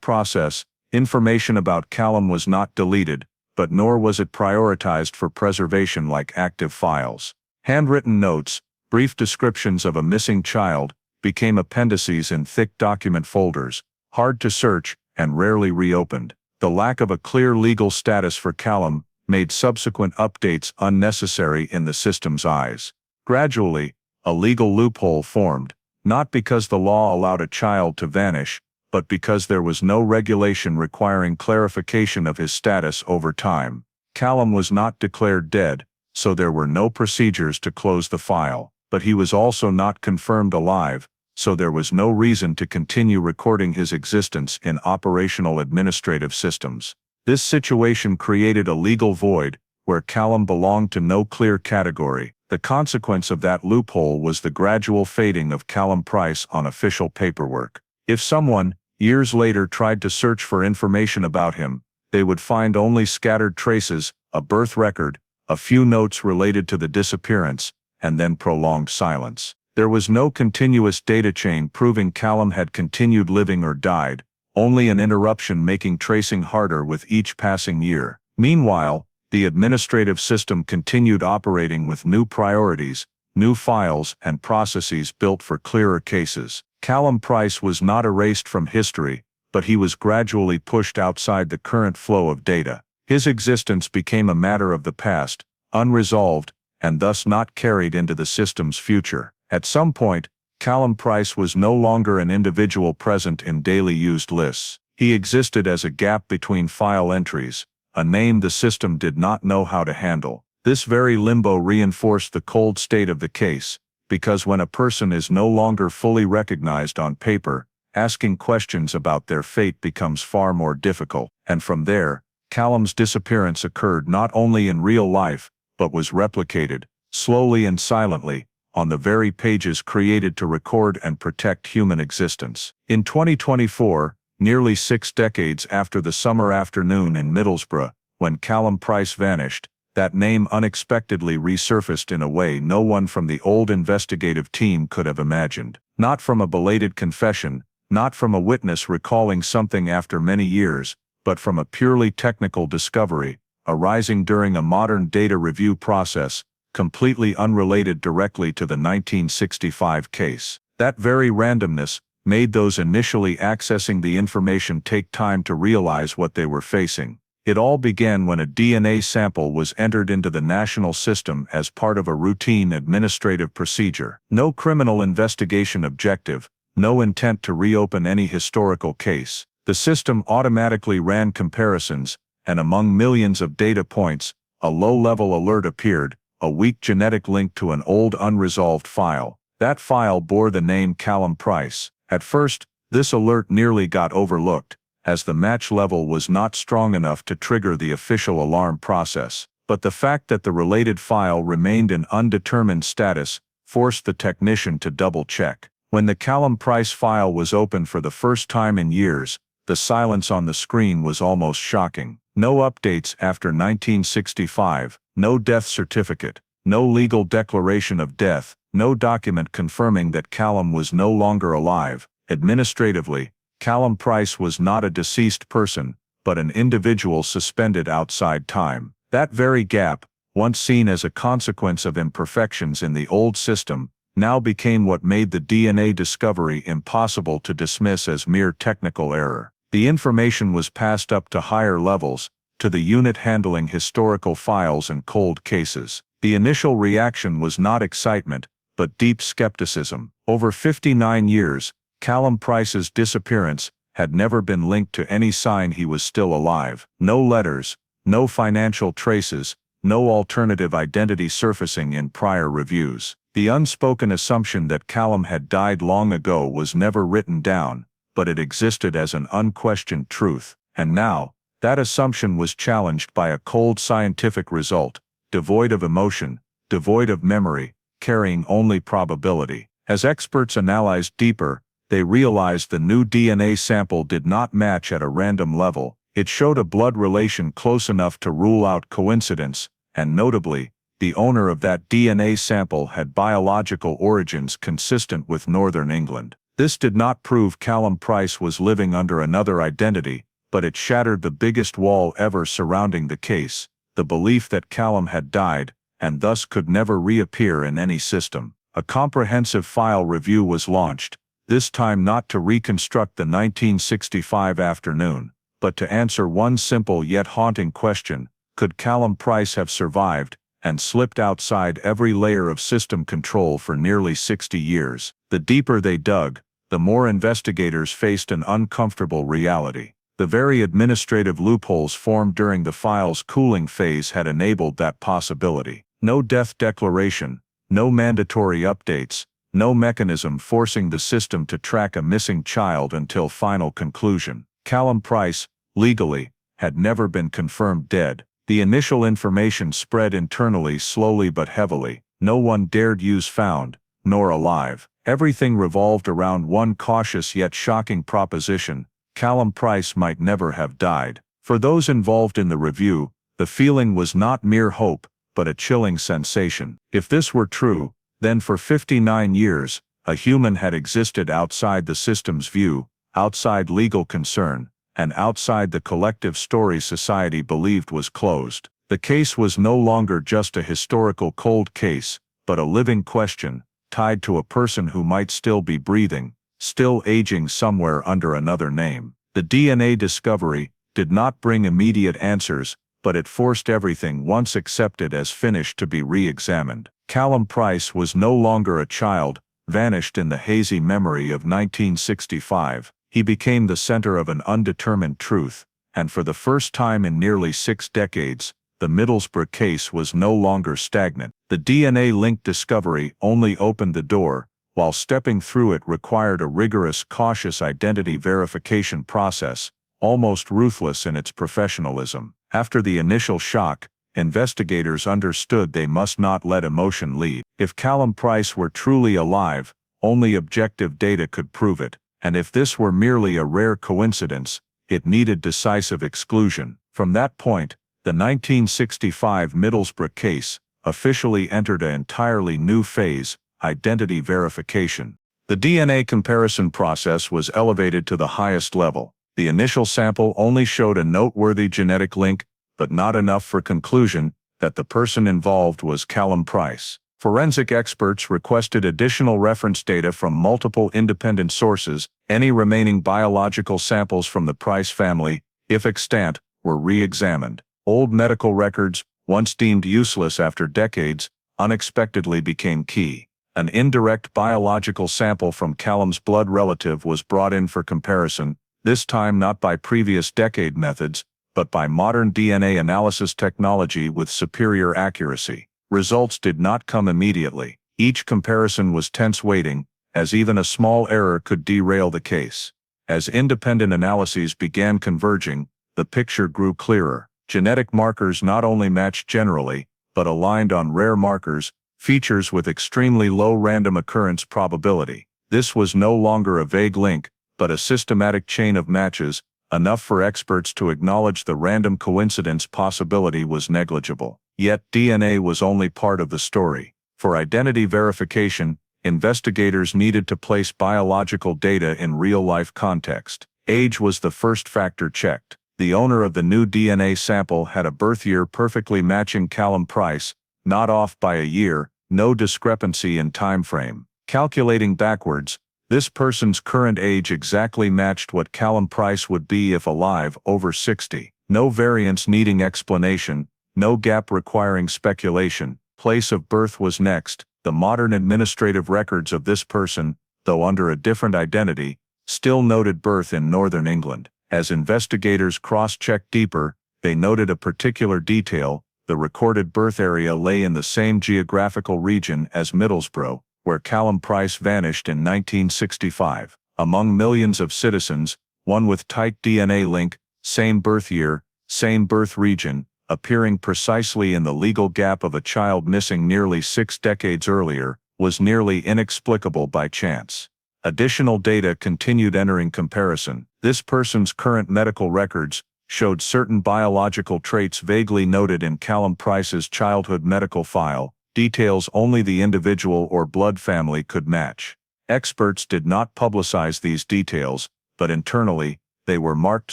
Speaker 1: process, information about Callum was not deleted, but nor was it prioritized for preservation like active files. Handwritten notes, brief descriptions of a missing child, became appendices in thick document folders, hard to search and rarely reopened. The lack of a clear legal status for Callum made subsequent updates unnecessary in the system's eyes. Gradually, a legal loophole formed, not because the law allowed a child to vanish, but because there was no regulation requiring clarification of his status over time. Callum was not declared dead, so there were no procedures to close the file, but he was also not confirmed alive, so there was no reason to continue recording his existence in operational administrative systems. This situation created a legal void, where Callum belonged to no clear category. The consequence of that loophole was the gradual fading of Callum Price on official paperwork. If someone, years later, tried to search for information about him, they would find only scattered traces, a birth record, a few notes related to the disappearance, and then prolonged silence. There was no continuous data chain proving Callum had continued living or died, only an interruption making tracing harder with each passing year. Meanwhile, the administrative system continued operating with new priorities, new files and processes built for clearer cases. Callum Price was not erased from history, but he was gradually pushed outside the current flow of data. His existence became a matter of the past, unresolved, and thus not carried into the system's future. At some point, Callum Price was no longer an individual present in daily used lists. He existed as a gap between file entries, a name the system did not know how to handle. This very limbo reinforced the cold state of the case, because when a person is no longer fully recognized on paper, asking questions about their fate becomes far more difficult. And from there, Callum's disappearance occurred not only in real life, but was replicated, slowly and silently, on the very pages created to record and protect human existence. In 2024, nearly 6 decades after the summer afternoon in Middlesbrough, when Callum Price vanished, that name unexpectedly resurfaced in a way no one from the old investigative team could have imagined. Not from a belated confession, not from a witness recalling something after many years, but from a purely technical discovery, arising during a modern data review process, completely unrelated directly to the 1965 case. That very randomness made those initially accessing the information take time to realize what they were facing. It all began when a DNA sample was entered into the national system as part of a routine administrative procedure. No criminal investigation objective, no intent to reopen any historical case. The system automatically ran comparisons, and among millions of data points, a low-level alert appeared, a weak genetic link to an old unresolved file. That file bore the name Callum Price. At first, this alert nearly got overlooked, as the match level was not strong enough to trigger the official alarm process. But the fact that the related file remained in undetermined status forced the technician to double-check. When the Callum Price file was opened for the first time in years, the silence on the screen was almost shocking. No updates after 1965, no death certificate, no legal declaration of death, no document confirming that Callum was no longer alive. Administratively, Callum Price was not a deceased person, but an individual suspended outside time. That very gap, once seen as a consequence of imperfections in the old system, now became what made the DNA discovery impossible to dismiss as mere technical error. The information was passed up to higher levels, to the unit handling historical files and cold cases. The initial reaction was not excitement, but deep skepticism. Over 59 years, Callum Price's disappearance had never been linked to any sign he was still alive. No letters, no financial traces, no alternative identity surfacing in prior reviews. The unspoken assumption that Callum had died long ago was never written down, but it existed as an unquestioned truth. And now, that assumption was challenged by a cold scientific result, devoid of emotion, devoid of memory, carrying only probability. As experts analyzed deeper, they realized the new DNA sample did not match at a random level. It showed a blood relation close enough to rule out coincidence, and notably, the owner of that DNA sample had biological origins consistent with Northern England. This did not prove Callum Price was living under another identity, but it shattered the biggest wall ever surrounding the case, the belief that Callum had died, and thus could never reappear in any system. A comprehensive file review was launched, this time not to reconstruct the 1965 afternoon, but to answer one simple yet haunting question: could Callum Price have survived and slipped outside every layer of system control for nearly 60 years? The deeper they dug, the more investigators faced an uncomfortable reality. The very administrative loopholes formed during the file's cooling phase had enabled that possibility. No death declaration, no mandatory updates, no mechanism forcing the system to track a missing child until final conclusion. Callum Price, legally, had never been confirmed dead. The initial information spread internally slowly but heavily. No one dared use found, nor alive. Everything revolved around one cautious yet shocking proposition: Callum Price might never have died. For those involved in the review, the feeling was not mere hope, but a chilling sensation. If this were true, then for 59 years, a human had existed outside the system's view, outside legal concern, and outside the collective story society believed was closed. The case was no longer just a historical cold case, but a living question, tied to a person who might still be breathing, still aging somewhere under another name. The DNA discovery did not bring immediate answers, but it forced everything once accepted as finished to be re-examined. Callum Price was no longer a child, vanished in the hazy memory of 1965. He became the center of an undetermined truth, and for the first time in nearly 6 decades, the Middlesbrough case was no longer stagnant. The DNA link discovery only opened the door, while stepping through it required a rigorous, cautious identity verification process, almost ruthless in its professionalism. After the initial shock, investigators understood they must not let emotion lead. If Callum Price were truly alive, only objective data could prove it, and if this were merely a rare coincidence, it needed decisive exclusion. From that point, the 1965 Middlesbrough case officially entered an entirely new phase: identity verification. The DNA comparison process was elevated to the highest level. The initial sample only showed a noteworthy genetic link, but not enough for conclusion that the person involved was Callum Price. Forensic experts requested additional reference data from multiple independent sources. Any remaining biological samples from the Price family, if extant, were re-examined. Old medical records, once deemed useless after decades, unexpectedly became key. An indirect biological sample from Callum's blood relative was brought in for comparison, this time not by previous decade methods, but by modern DNA analysis technology with superior accuracy. Results did not come immediately. Each comparison was tense waiting, as even a small error could derail the case. As independent analyses began converging, the picture grew clearer. Genetic markers not only matched generally, but aligned on rare markers, features with extremely low random occurrence probability. This was no longer a vague link, but a systematic chain of matches, enough for experts to acknowledge the random coincidence possibility was negligible. Yet DNA was only part of the story. For identity verification, investigators needed to place biological data in real-life context. Age was the first factor checked. The owner of the new DNA sample had a birth year perfectly matching Callum Price, not off by a year, no discrepancy in time frame. Calculating backwards, this person's current age exactly matched what Callum Price would be if alive, over 60. No variance needing explanation, no gap requiring speculation. Place of birth was next. The modern administrative records of this person, though under a different identity, still noted birth in Northern England. As investigators cross-checked deeper, they noted a particular detail: the recorded birth area lay in the same geographical region as Middlesbrough, where Callum Price vanished in 1965. Among millions of citizens, one with tight DNA link, same birth year, same birth region, appearing precisely in the legal gap of a child missing nearly 6 decades earlier, was nearly inexplicable by chance. Additional data continued entering comparison. This person's current medical records showed certain biological traits vaguely noted in Callum Price's childhood medical file, details only the individual or blood family could match. Experts did not publicize these details, but internally, they were marked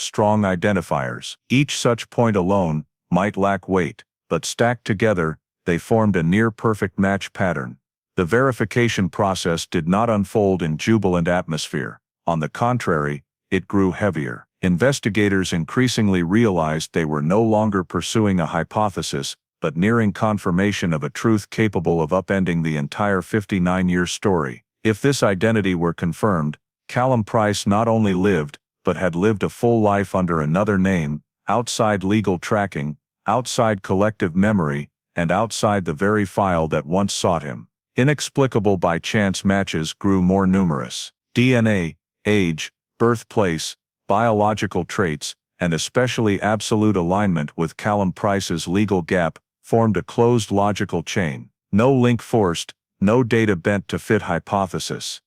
Speaker 1: strong identifiers. Each such point alone might lack weight, but stacked together, they formed a near-perfect match pattern. The verification process did not unfold in jubilant atmosphere. On the contrary, it grew heavier. Investigators increasingly realized they were no longer pursuing a hypothesis, but nearing confirmation of a truth capable of upending the entire 59-year story. If this identity were confirmed, Callum Price not only lived, but had lived a full life under another name, outside legal tracking, outside collective memory, and outside the very file that once sought him. Inexplicable by chance matches grew more numerous. DNA, age, birthplace, biological traits, and especially absolute alignment with Callum Price's legal gap, formed a closed logical chain. No link forced, no data bent to fit hypothesis.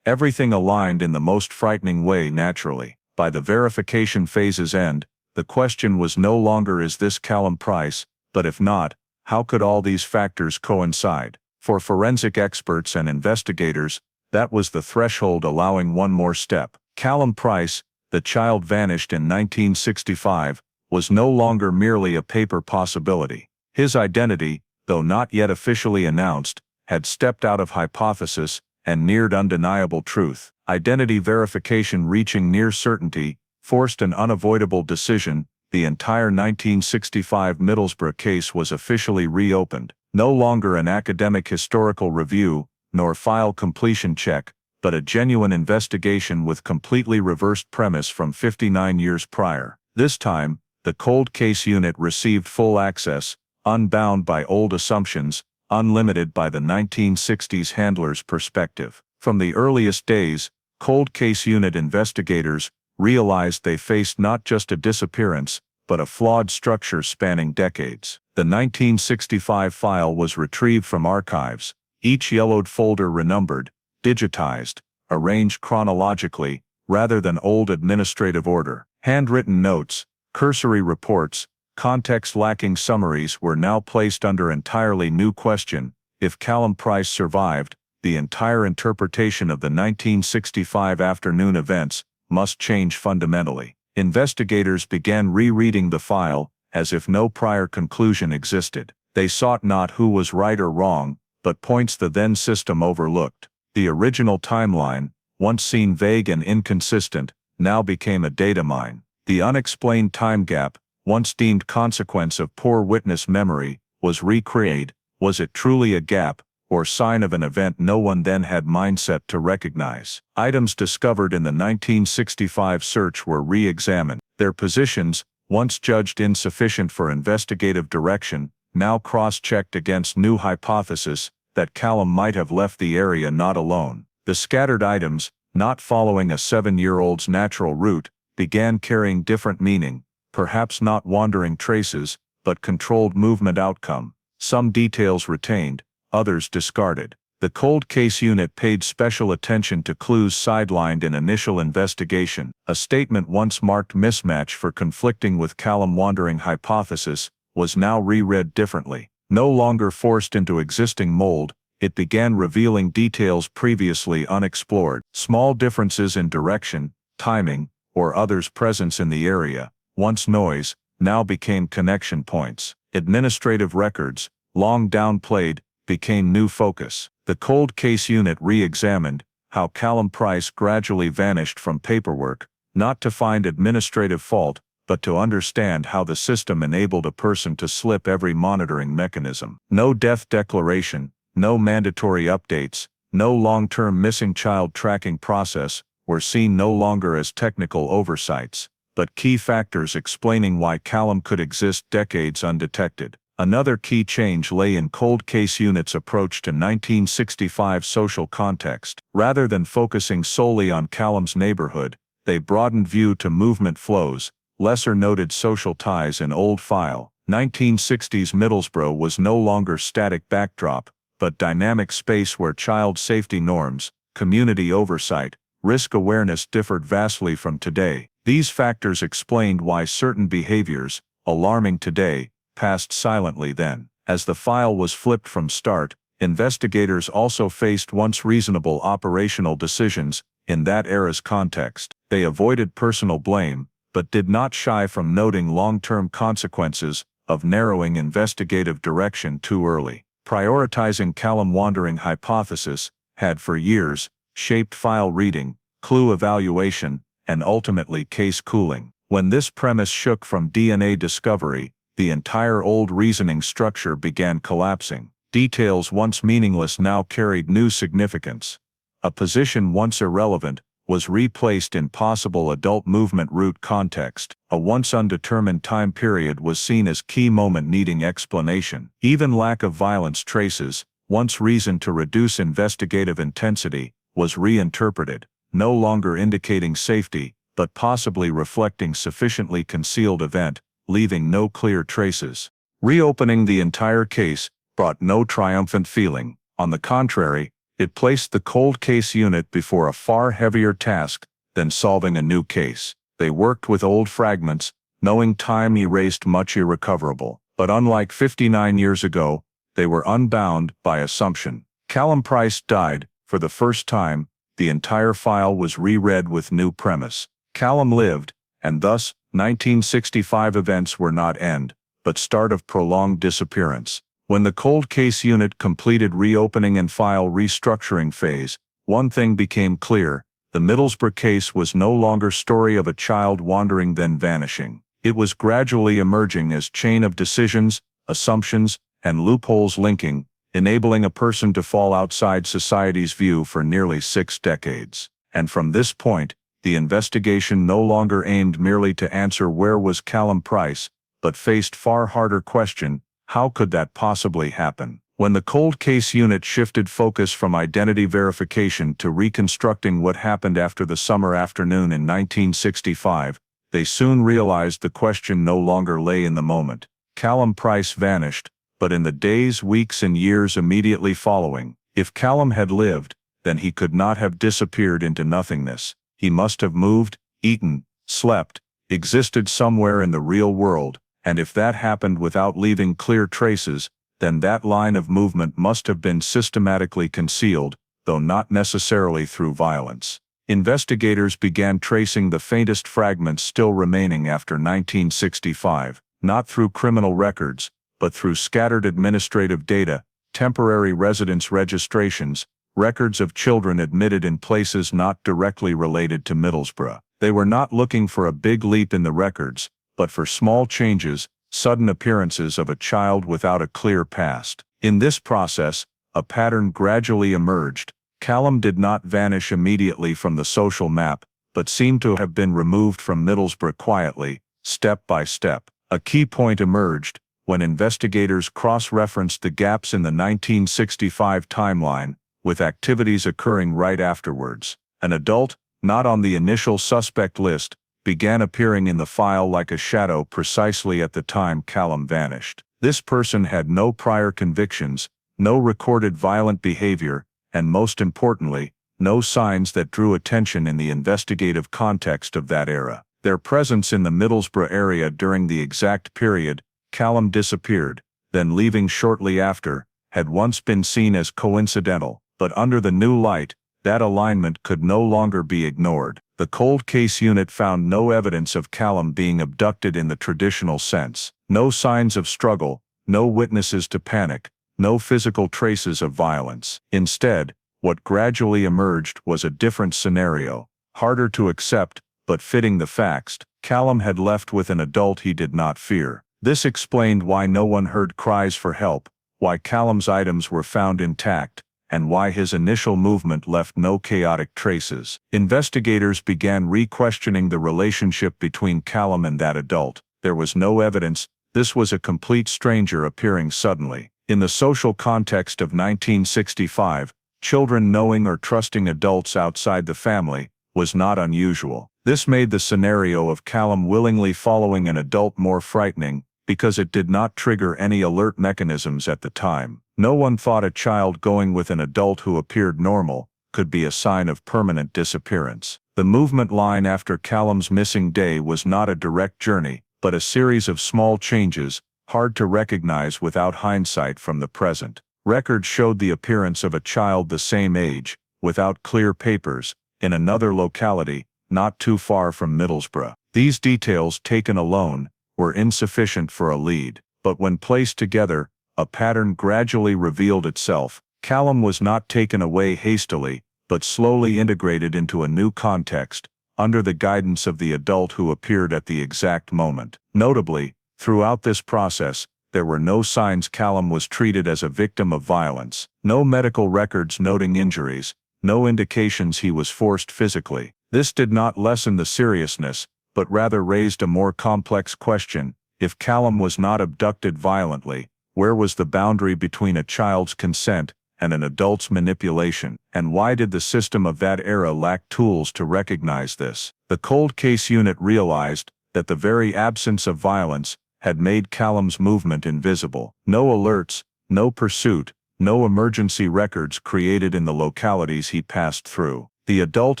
Speaker 1: Everything aligned in the most frightening way naturally. By the verification phase's end, the question was no longer is this Callum Price, but if not, how could all these factors coincide? For forensic experts and investigators, that was the threshold allowing one more step. Callum Price, the child vanished in 1965, was no longer merely a paper possibility. His identity, though not yet officially announced, had stepped out of hypothesis and neared undeniable truth. Identity verification reaching near certainty forced an unavoidable decision. The entire 1965 Middlesbrough case was officially reopened. No longer an academic historical review, nor file completion check, but a genuine investigation with completely reversed premise from 59 years prior. This time, the cold case unit received full access, unbound by old assumptions, unlimited by the 1960s handler's perspective. From the earliest days, cold case unit investigators realized they faced not just a disappearance, but a flawed structure spanning decades. The 1965 file was retrieved from archives, each yellowed folder renumbered, digitized, arranged chronologically, rather than old administrative order. Handwritten notes, cursory reports, context-lacking summaries were now placed under entirely new question. If Callum Price survived, the entire interpretation of the 1965 afternoon events must change fundamentally. Investigators began rereading the file, as if no prior conclusion existed. They sought not who was right or wrong, but points the then system overlooked. The original timeline, once seen vague and inconsistent, now became a data mine. The unexplained time gap, once deemed consequence of poor witness memory, was recreated. Was it truly a gap, or sign of an event no one then had mindset to recognize? Items discovered in the 1965 search were re-examined. Their positions, once judged insufficient for investigative direction, now cross-checked against new hypothesis that Callum might have left the area not alone. The scattered items, not following a 7-year-old's natural route, began carrying different meaning, perhaps not wandering traces, but controlled movement outcome. Some details retained, others discarded. The cold case unit paid special attention to clues sidelined in initial investigation. A statement once marked mismatch for conflicting with Callum wandering hypothesis was now reread differently. No longer forced into existing mold, it began revealing details previously unexplored. Small differences in direction, timing, or others' presence in the area, once noise, now became connection points. Administrative records, long downplayed, became new focus. The cold case unit re-examined how Callum Price gradually vanished from paperwork, not to find administrative fault, but to understand how the system enabled a person to slip every monitoring mechanism. No death declaration, no mandatory updates, no long-term missing child tracking process were seen no longer as technical oversights, but key factors explaining why Callum could exist decades undetected. Another key change lay in cold case unit's approach to 1965 social context. Rather than focusing solely on Callum's neighborhood, they broadened view to movement flows, lesser-noted social ties in old file. 1960s Middlesbrough was no longer static backdrop, but dynamic space where child safety norms, community oversight, risk awareness differed vastly from today. These factors explained why certain behaviors, alarming today, passed silently then. As the file was flipped from start, investigators also faced once reasonable operational decisions in that era's context. They avoided personal blame, but did not shy from noting long-term consequences of narrowing investigative direction too early. Prioritizing Callum wandering hypothesis had for years shaped file reading, clue evaluation, and ultimately case cooling. When this premise shook from DNA discovery, the entire old reasoning structure began collapsing. Details once meaningless now carried new significance. A position once irrelevant was replaced in possible adult movement route context. A once undetermined time period was seen as key moment needing explanation. Even lack of violence traces, once reason to reduce investigative intensity, was reinterpreted, no longer indicating safety, but possibly reflecting sufficiently concealed event, leaving no clear traces. Reopening the entire case brought no triumphant feeling. On the contrary, it placed the cold case unit before a far heavier task than solving a new case. They worked with old fragments, knowing time erased much irrecoverable. But unlike 59 years ago, they were unbound by assumption. Callum Price died. For the first time, the entire file was reread with new premise. Callum lived, and thus, 1965 events were not end, but start of prolonged disappearance. When the cold case unit completed reopening and file restructuring phase, one thing became clear: the Middlesbrough case was no longer story of a child wandering then vanishing. It was gradually emerging as chain of decisions, assumptions, and loopholes linking, enabling a person to fall outside society's view for nearly 6 decades. And from this point, the investigation no longer aimed merely to answer where was Callum Price, but faced far harder question: how could that possibly happen? When the cold case unit shifted focus from identity verification to reconstructing what happened after the summer afternoon in 1965, they soon realized the question no longer lay in the moment. Callum Price vanished, but in the days, weeks, and years immediately following. If Callum had lived, then he could not have disappeared into nothingness. He must have moved, eaten, slept, existed somewhere in the real world, and if that happened without leaving clear traces, then that line of movement must have been systematically concealed, though not necessarily through violence. Investigators began tracing the faintest fragments still remaining after 1965, not through criminal records, but through scattered administrative data, temporary residence registrations, records of children admitted in places not directly related to Middlesbrough. They were not looking for a big leap in the records, but for small changes, sudden appearances of a child without a clear past. In this process, a pattern gradually emerged. Callum did not vanish immediately from the social map, but seemed to have been removed from Middlesbrough quietly, step by step. A key point emerged when investigators cross-referenced the gaps in the 1965 timeline with activities occurring right afterwards. An adult, not on the initial suspect list, began appearing in the file like a shadow precisely at the time Callum vanished. This person had no prior convictions, no recorded violent behavior, and most importantly, no signs that drew attention in the investigative context of that era. Their presence in the Middlesbrough area during the exact period Callum disappeared, then leaving shortly after, had once been seen as coincidental, but under the new light, that alignment could no longer be ignored. The cold case unit found no evidence of Callum being abducted in the traditional sense. No signs of struggle, no witnesses to panic, no physical traces of violence. Instead, what gradually emerged was a different scenario, harder to accept, but fitting the facts. Callum had left with an adult he did not fear. This explained why no one heard cries for help, why Callum's items were found intact, and why his initial movement left no chaotic traces. Investigators began re-questioning the relationship between Callum and that adult. There was no evidence this was a complete stranger appearing suddenly. In the social context of 1965, children knowing or trusting adults outside the family was not unusual. This made the scenario of Callum willingly following an adult more frightening, because it did not trigger any alert mechanisms at the time. No one thought a child going with an adult who appeared normal, could be a sign of permanent disappearance. The movement line after Callum's missing day was not a direct journey, but a series of small changes, hard to recognize without hindsight from the present. Records showed the appearance of a child the same age, without clear papers, in another locality, not too far from Middlesbrough. These details, taken alone, were insufficient for a lead, but when placed together, a pattern gradually revealed itself. Callum was not taken away hastily, but slowly integrated into a new context, under the guidance of the adult who appeared at the exact moment. Notably, throughout this process, there were no signs Callum was treated as a victim of violence, no medical records noting injuries, no indications he was forced physically. This did not lessen the seriousness, but rather raised a more complex question: if Callum was not abducted violently, where was the boundary between a child's consent and an adult's manipulation, and why did the system of that era lack tools to recognize this? The cold case unit realized that the very absence of violence had made Callum's movement invisible. No alerts, no pursuit, no emergency records created in the localities he passed through. The adult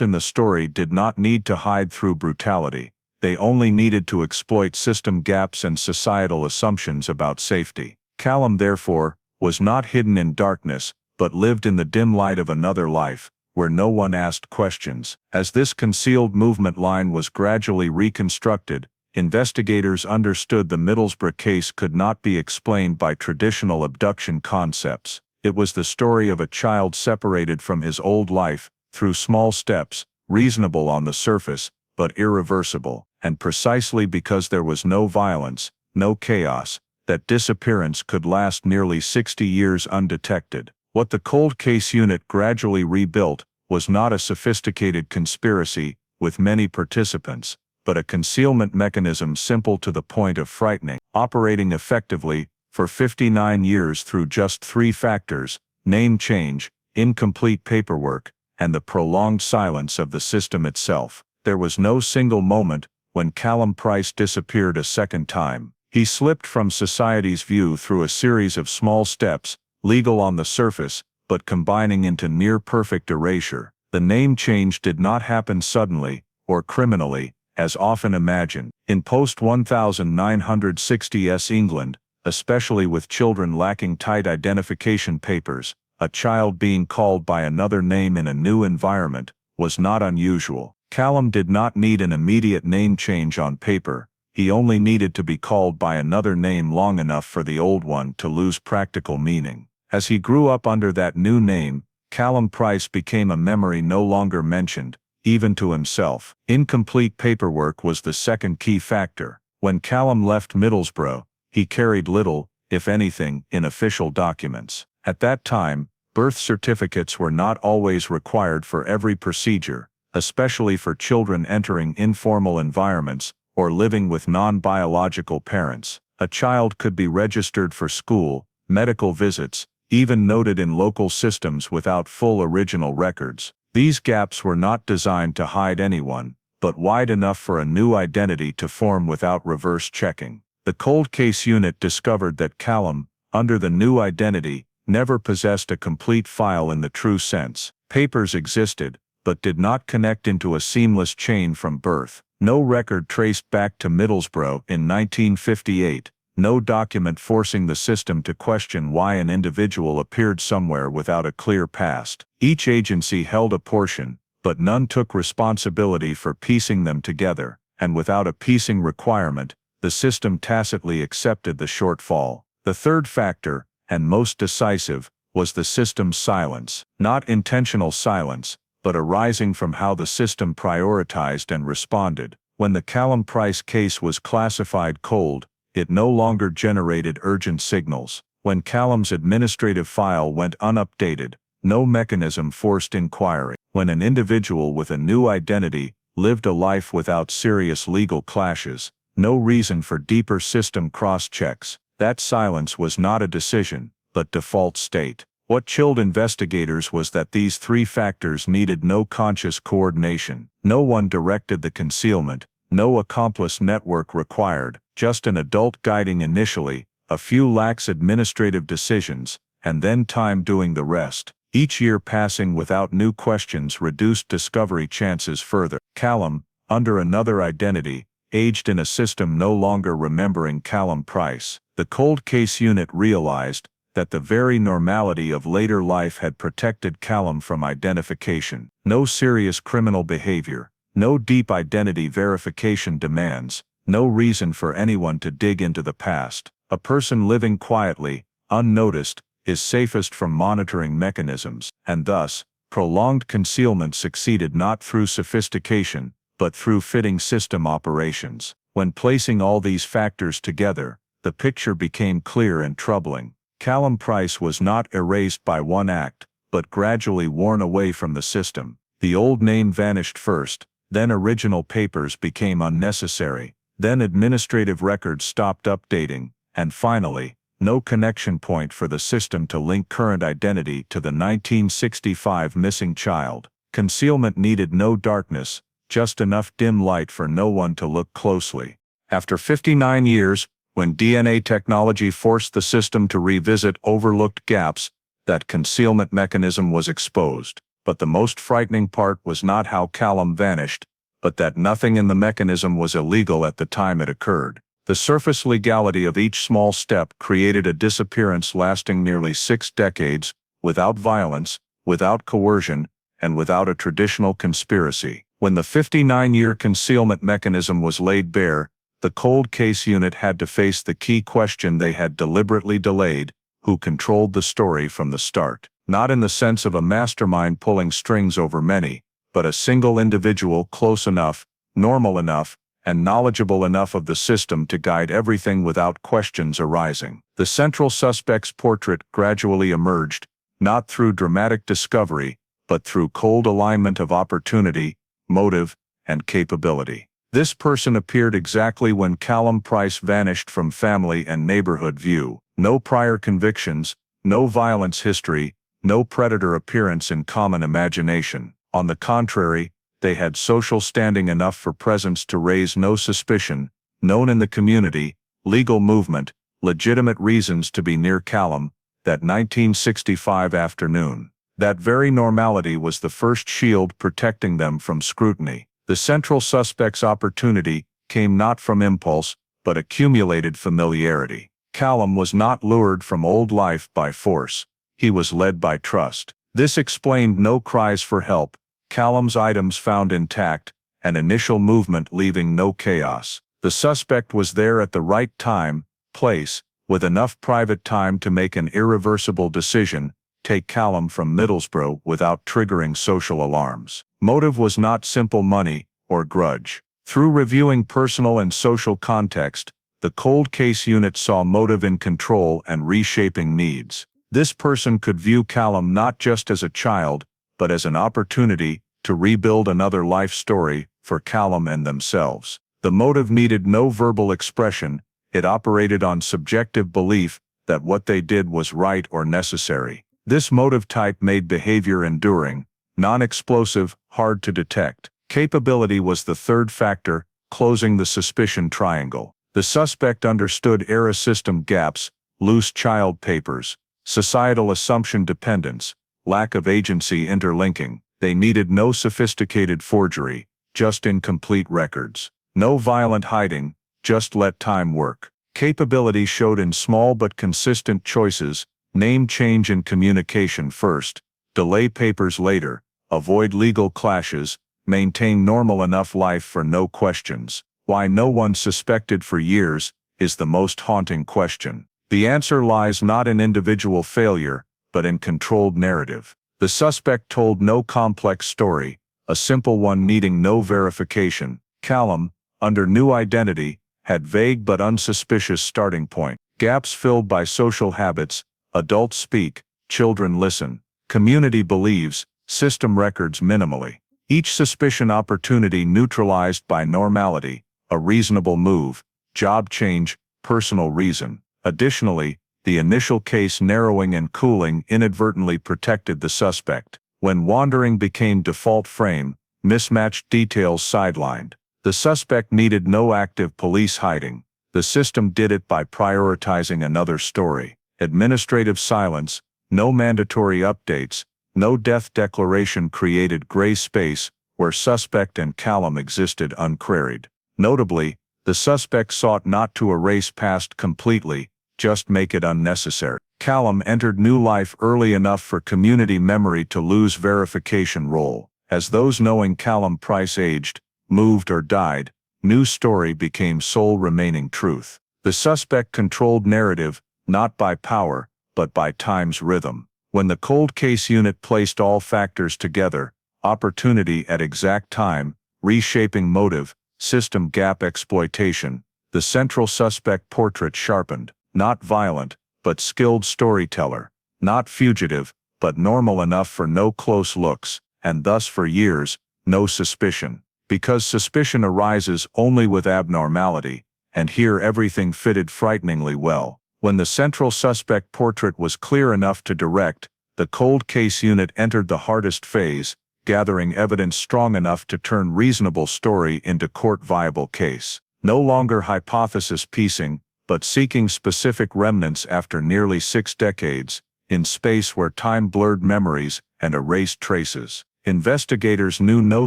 Speaker 1: in the story did not need to hide through brutality. They only needed to exploit system gaps and societal assumptions about safety. Callum, therefore, was not hidden in darkness, but lived in the dim light of another life, where no one asked questions. As this concealed movement line was gradually reconstructed, investigators understood the Middlesbrough case could not be explained by traditional abduction concepts. It was the story of a child separated from his old life, through small steps, reasonable on the surface, but irreversible. And precisely because there was no violence, no chaos, that disappearance could last nearly 60 years undetected. What the cold case unit gradually rebuilt was not a sophisticated conspiracy with many participants, but a concealment mechanism simple to the point of frightening, operating effectively for 59 years through just 3 factors: name change, incomplete paperwork, and the prolonged silence of the system itself. There was no single moment when Callum Price disappeared a second time. He slipped from society's view through a series of small steps, legal on the surface, but combining into near-perfect erasure. The name change did not happen suddenly, or criminally, as often imagined. In post-1960s England, especially with children lacking tight identification papers, a child being called by another name in a new environment was not unusual. Callum did not need an immediate name change on paper. He only needed to be called by another name long enough for the old one to lose practical meaning. As he grew up under that new name, Callum Price became a memory no longer mentioned, even to himself. Incomplete paperwork was the second key factor. When Callum left Middlesbrough, he carried little, if anything, in official documents. At that time, birth certificates were not always required for every procedure, especially for children entering informal environments or living with non-biological parents. A child could be registered for school, medical visits, even noted in local systems without full original records. These gaps were not designed to hide anyone, but wide enough for a new identity to form without reverse checking. The cold case unit discovered that Callum, under the new identity, never possessed a complete file in the true sense. Papers existed, but did not connect into a seamless chain from birth. No record traced back to Middlesbrough in 1958, no document forcing the system to question why an individual appeared somewhere without a clear past. Each agency held a portion, but none took responsibility for piecing them together, and without a piecing requirement, the system tacitly accepted the shortfall. The third factor, and most decisive, was the system's silence. Not intentional silence, but arising from how the system prioritized and responded. When the Callum Price case was classified cold, it no longer generated urgent signals. When Callum's administrative file went unupdated, no mechanism forced inquiry. When an individual with a new identity lived a life without serious legal clashes, no reason for deeper system cross-checks. That silence was not a decision, but default state. What chilled investigators was that these 3 factors needed no conscious coordination. No one directed the concealment, no accomplice network required, just an adult guiding initially, a few lax administrative decisions, and then time doing the rest. Each year passing without new questions reduced discovery chances further. Callum, under another identity, aged in a system no longer remembering Callum Price. The cold case unit realized that the very normality of later life had protected Callum from identification. No serious criminal behavior, no deep identity verification demands, no reason for anyone to dig into the past. A person living quietly, unnoticed, is safest from monitoring mechanisms, and thus, prolonged concealment succeeded not through sophistication, but through fitting system operations. When placing all these factors together, the picture became clear and troubling. Callum Price was not erased by one act, but gradually worn away from the system. The old name vanished first, then original papers became unnecessary, then administrative records stopped updating, and finally, no connection point for the system to link current identity to the 1965 missing child. Concealment needed no darkness, just enough dim light for no one to look closely. After 59 years, when DNA technology forced the system to revisit overlooked gaps, that concealment mechanism was exposed. But the most frightening part was not how Callum vanished, but that nothing in the mechanism was illegal at the time it occurred. The surface legality of each small step created a disappearance lasting nearly 6 decades, without violence, without coercion, and without a traditional conspiracy. When the 59-year concealment mechanism was laid bare, the cold case unit had to face the key question they had deliberately delayed: who controlled the story from the start? Not in the sense of a mastermind pulling strings over many, but a single individual close enough, normal enough, and knowledgeable enough of the system to guide everything without questions arising. The central suspect's portrait gradually emerged, not through dramatic discovery, but through cold alignment of opportunity, motive, and capability. This person appeared exactly when Callum Price vanished from family and neighborhood view. No prior convictions, no violence history, no predator appearance in common imagination. On the contrary, they had social standing enough for presence to raise no suspicion, known in the community, legal movement, legitimate reasons to be near Callum, that 1965 afternoon. That very normality was the first shield protecting them from scrutiny. The central suspect's opportunity came not from impulse, but accumulated familiarity. Callum was not lured from old life by force. He was led by trust. This explained no cries for help, Callum's items found intact, and initial movement leaving no chaos. The suspect was there at the right time, place, with enough private time to make an irreversible decision: take Callum from Middlesbrough without triggering social alarms. Motive was not simple money or grudge. Through reviewing personal and social context, the cold case unit saw motive in control and reshaping needs. This person could view Callum not just as a child, but as an opportunity to rebuild another life story for Callum and themselves. The motive needed no verbal expression, it operated on subjective belief that what they did was right or necessary. This motive type made behavior enduring, non-explosive, hard to detect. Capability was the third factor, closing the suspicion triangle. The suspect understood era system gaps, loose child papers, societal assumption dependence, lack of agency interlinking. They needed no sophisticated forgery, just incomplete records. No violent hiding, just let time work. Capability showed in small but consistent choices: name change in communication first, delay papers later, avoid legal clashes, maintain normal enough life for no questions. Why no one suspected for years is the most haunting question. The answer lies not in individual failure, but in controlled narrative. The suspect told no complex story, a simple one needing no verification. Callum, under new identity, had vague but unsuspicious starting point. Gaps filled by social habits: adults speak, children listen, community believes, system records minimally. Each suspicion opportunity neutralized by normality, a reasonable move, job change, personal reason. Additionally, the initial case narrowing and cooling inadvertently protected the suspect. When wandering became default frame, mismatched details sidelined. The suspect needed no active police hiding. The system did it by prioritizing another story. Administrative silence, no mandatory updates, No death declaration created gray space where suspect and Callum existed unqueried. Notably, the suspect sought not to erase past completely, just make it unnecessary. Callum entered new life early enough for community memory to lose verification role. As those knowing Callum Price aged, moved or died, new story became sole remaining truth. The suspect controlled narrative, not by power, but by time's rhythm. When the cold case unit placed all factors together, opportunity at exact time, reshaping motive, system gap exploitation, the central suspect portrait sharpened, not violent, but skilled storyteller, not fugitive, but normal enough for no close looks, and thus for years, no suspicion. Because suspicion arises only with abnormality, and here everything fitted frighteningly well. When the central suspect portrait was clear enough to direct, the cold case unit entered the hardest phase, gathering evidence strong enough to turn reasonable story into court-viable case. No longer hypothesis piecing, but seeking specific remnants after nearly 6 decades, in space where time blurred memories and erased traces. Investigators knew no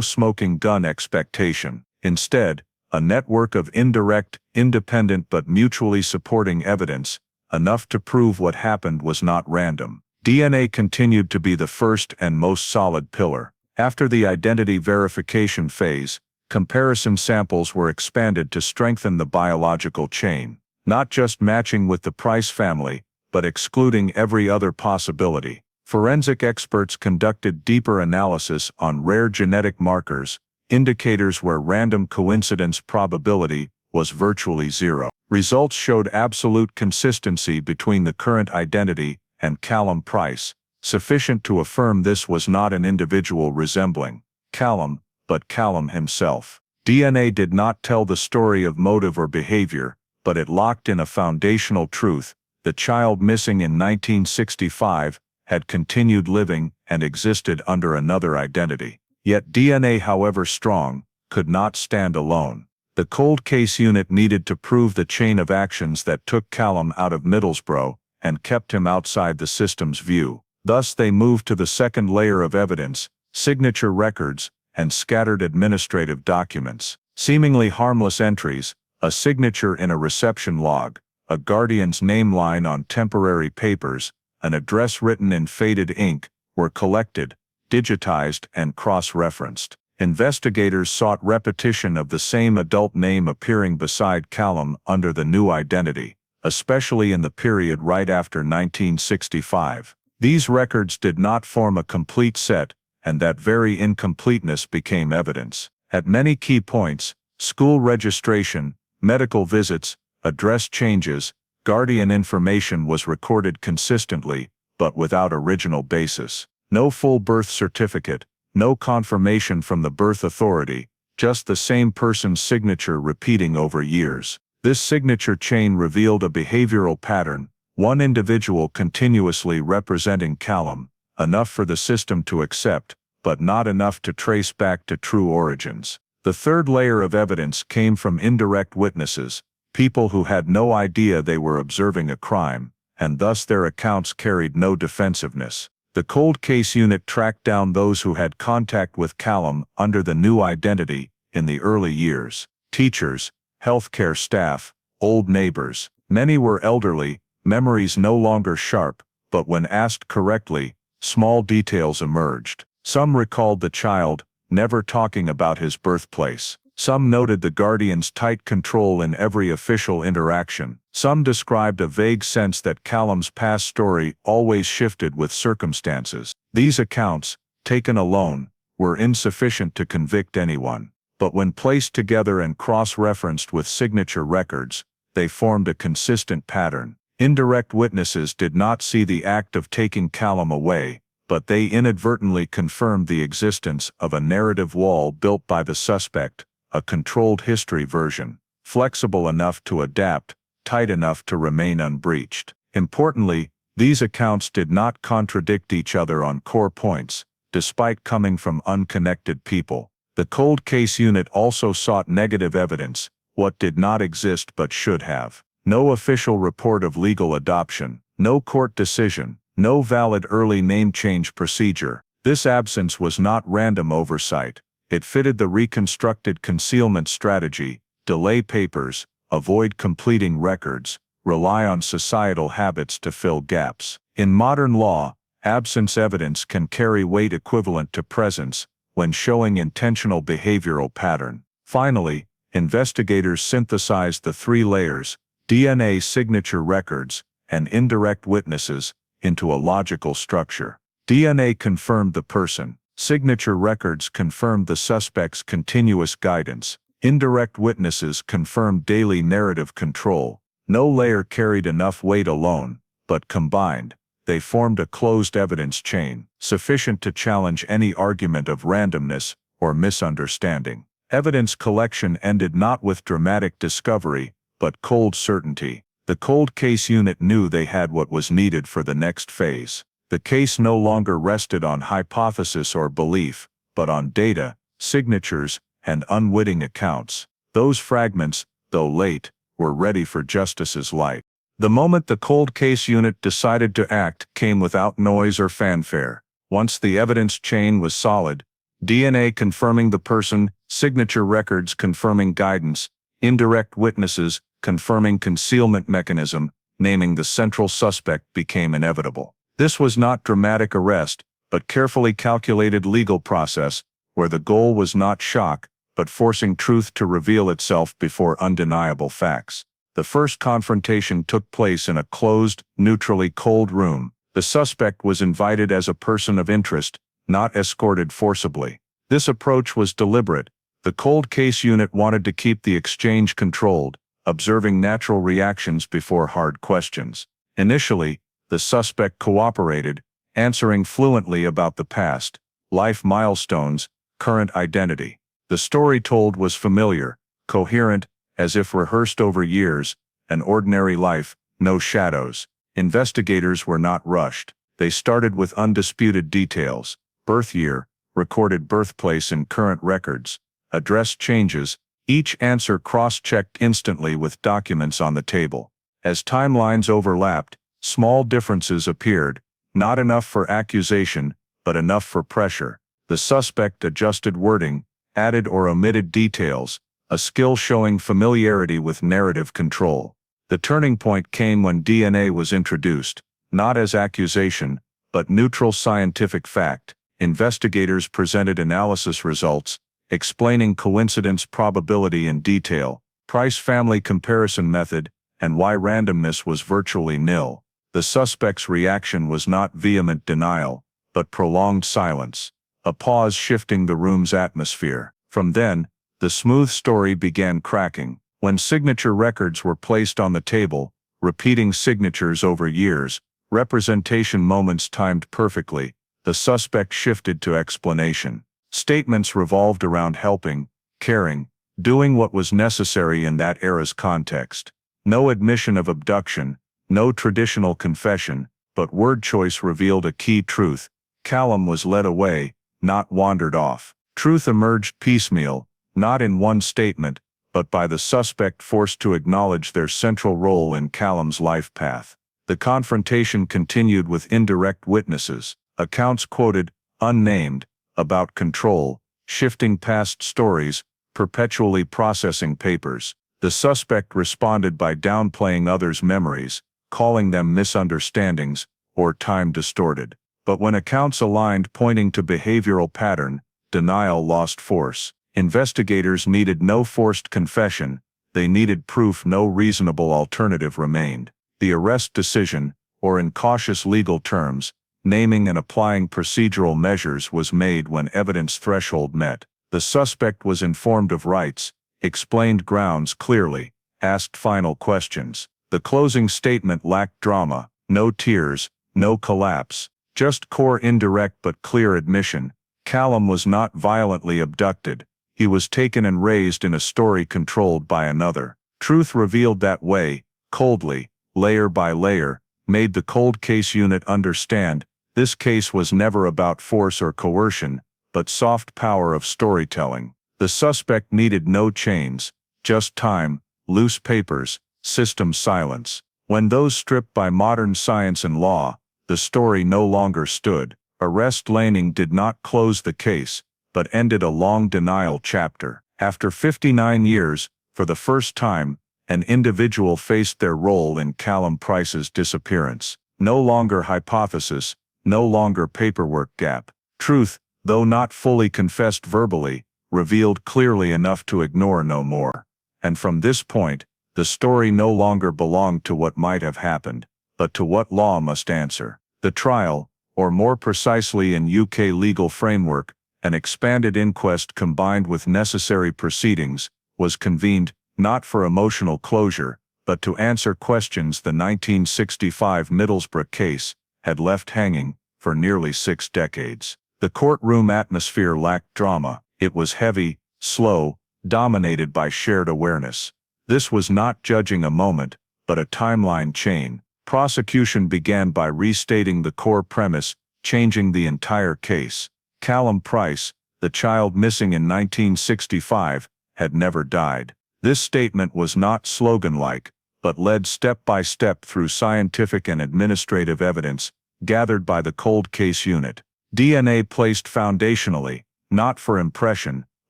Speaker 1: smoking gun expectation. Instead, a network of indirect, independent but mutually supporting evidence, enough to prove what happened was not random. DNA continued to be the first and most solid pillar. After the identity verification phase, comparison samples were expanded to strengthen the biological chain, not just matching with the Price family, but excluding every other possibility. Forensic experts conducted deeper analysis on rare genetic markers, indicators where random coincidence probability was virtually zero. Results showed absolute consistency between the current identity and Callum Price, sufficient to affirm this was not an individual resembling Callum, but Callum himself. DNA did not tell the story of motive or behavior, but it locked in a foundational truth: the child missing in 1965 had continued living and existed under another identity. Yet DNA, however strong, could not stand alone. The cold case unit needed to prove the chain of actions that took Callum out of Middlesbrough and kept him outside the system's view. Thus they moved to the second layer of evidence: signature records and scattered administrative documents. Seemingly harmless entries, a signature in a reception log, a guardian's name line on temporary papers, an address written in faded ink, were collected, digitized, and cross-referenced. Investigators sought repetition of the same adult name appearing beside Callum under the new identity, especially in the period right after 1965. These records did not form a complete set, and that very incompleteness became evidence. At many key points, school registration, medical visits, address changes, guardian information was recorded consistently, but without original basis. No full birth certificate, no confirmation from the birth authority, just the same person's signature repeating over years. This signature chain revealed a behavioral pattern, one individual continuously representing Callum, enough for the system to accept, but not enough to trace back to true origins. The third layer of evidence came from indirect witnesses, people who had no idea they were observing a crime, and thus their accounts carried no defensiveness. The cold case unit tracked down those who had contact with Callum under the new identity in the early years: teachers, healthcare staff, old neighbors. Many were elderly, memories no longer sharp, but when asked correctly, small details emerged. Some recalled the child, never talking about his birthplace. Some noted the guardian's tight control in every official interaction. Some described a vague sense that Callum's past story always shifted with circumstances. These accounts, taken alone, were insufficient to convict anyone. But when placed together and cross-referenced with signature records, they formed a consistent pattern. Indirect witnesses did not see the act of taking Callum away, but they inadvertently confirmed the existence of a narrative wall built by the suspect, a controlled history version, flexible enough to adapt, tight enough to remain unbreached. Importantly, these accounts did not contradict each other on core points, despite coming from unconnected people. The cold case unit also sought negative evidence, what did not exist but should have. No official report of legal adoption, no court decision, No valid early name change procedure. This absence was not random oversight. It fitted the reconstructed concealment strategy: delay papers, avoid completing records, rely on societal habits to fill gaps. In modern law, absence evidence can carry weight equivalent to presence when showing intentional behavioral pattern. Finally, investigators synthesized the three layers: DNA signature records and indirect witnesses into a logical structure. DNA confirmed the person. Signature records confirmed the suspect's continuous guidance. Indirect witnesses confirmed daily narrative control. No layer carried enough weight alone, but combined, they formed a closed evidence chain, sufficient to challenge any argument of randomness or misunderstanding. Evidence collection ended not with dramatic discovery, but cold certainty. The cold case unit knew they had what was needed for the next phase. The case no longer rested on hypothesis or belief, but on data, signatures, and unwitting accounts. Those fragments, though late, were ready for justice's light. The moment the cold case unit decided to act came without noise or fanfare. Once the evidence chain was solid, DNA confirming the person, signature records confirming guidance, indirect witnesses confirming concealment mechanism, naming the central suspect became inevitable. This was not dramatic arrest, but carefully calculated legal process, where the goal was not shock, but forcing truth to reveal itself before undeniable facts. The first confrontation took place in a closed, neutrally cold room. The suspect was invited as a person of interest, not escorted forcibly. This approach was deliberate. The cold case unit wanted to keep the exchange controlled, observing natural reactions before hard questions. Initially, the suspect cooperated, answering fluently about the past, life milestones, current identity. The story told was familiar, coherent, as if rehearsed over years: an ordinary life, no shadows. Investigators were not rushed. They started with undisputed details: birth year, recorded birthplace in current records, address changes, each answer cross-checked instantly with documents on the table. As timelines overlapped, small differences appeared, not enough for accusation, but enough for pressure. The suspect adjusted wording, added or omitted details, a skill showing familiarity with narrative control. The turning point came when DNA was introduced, not as accusation, but neutral scientific fact. Investigators presented analysis results, explaining coincidence probability in detail, price-family comparison method, and why randomness was virtually nil. The suspect's reaction was not vehement denial, but prolonged silence, a pause shifting the room's atmosphere. From then, the smooth story began cracking. When signature records were placed on the table, repeating signatures over years, representation moments timed perfectly, the suspect shifted to explanation. Statements revolved around helping, caring, doing what was necessary in that era's context. No admission of abduction, no traditional confession, but word choice revealed a key truth: Callum was led away, not wandered off. Truth emerged piecemeal, not in one statement, but by the suspect forced to acknowledge their central role in Callum's life path. The confrontation continued with indirect witnesses, accounts quoted, unnamed, about control, shifting past stories, perpetually processing papers. The suspect responded by downplaying others' memories, calling them misunderstandings or time distorted. But when accounts aligned pointing to behavioral pattern, denial lost force. Investigators needed no forced confession, they needed proof no reasonable alternative remained. The arrest decision, or in cautious legal terms, naming and applying procedural measures, was made when evidence threshold met. The suspect was informed of rights, explained grounds clearly, asked final questions. The closing statement lacked drama, no tears, no collapse, just core indirect but clear admission. Callum was not violently abducted. He was taken and raised in a story controlled by another. Truth revealed that way, coldly, layer by layer, made the cold case unit understand this case was never about force or coercion, but soft power of storytelling. The suspect needed no chains, just time, loose papers, system silence. When those stripped by modern science and law, the story no longer stood. Arrest laning did not close the case, but ended a long denial chapter. After 59 years, for the first time, an individual faced their role in Callum Price's disappearance. No longer hypothesis, no longer paperwork gap. Truth, though not fully confessed verbally, revealed clearly enough to ignore no more. And from this point, the story no longer belonged to what might have happened, but to what law must answer. The trial, or more precisely in UK legal framework, an expanded inquest combined with necessary proceedings, was convened, not for emotional closure, but to answer questions the 1965 Middlesbrough case had left hanging for nearly 6 decades. The courtroom atmosphere lacked drama. It was heavy, slow, dominated by shared awareness. This was not judging a moment, but a timeline chain. Prosecution began by restating the core premise, changing the entire case. Callum Price, the child missing in 1965, had never died. This statement was not slogan-like, but led step by step through scientific and administrative evidence gathered by the cold case unit. DNA placed foundationally, not for impression,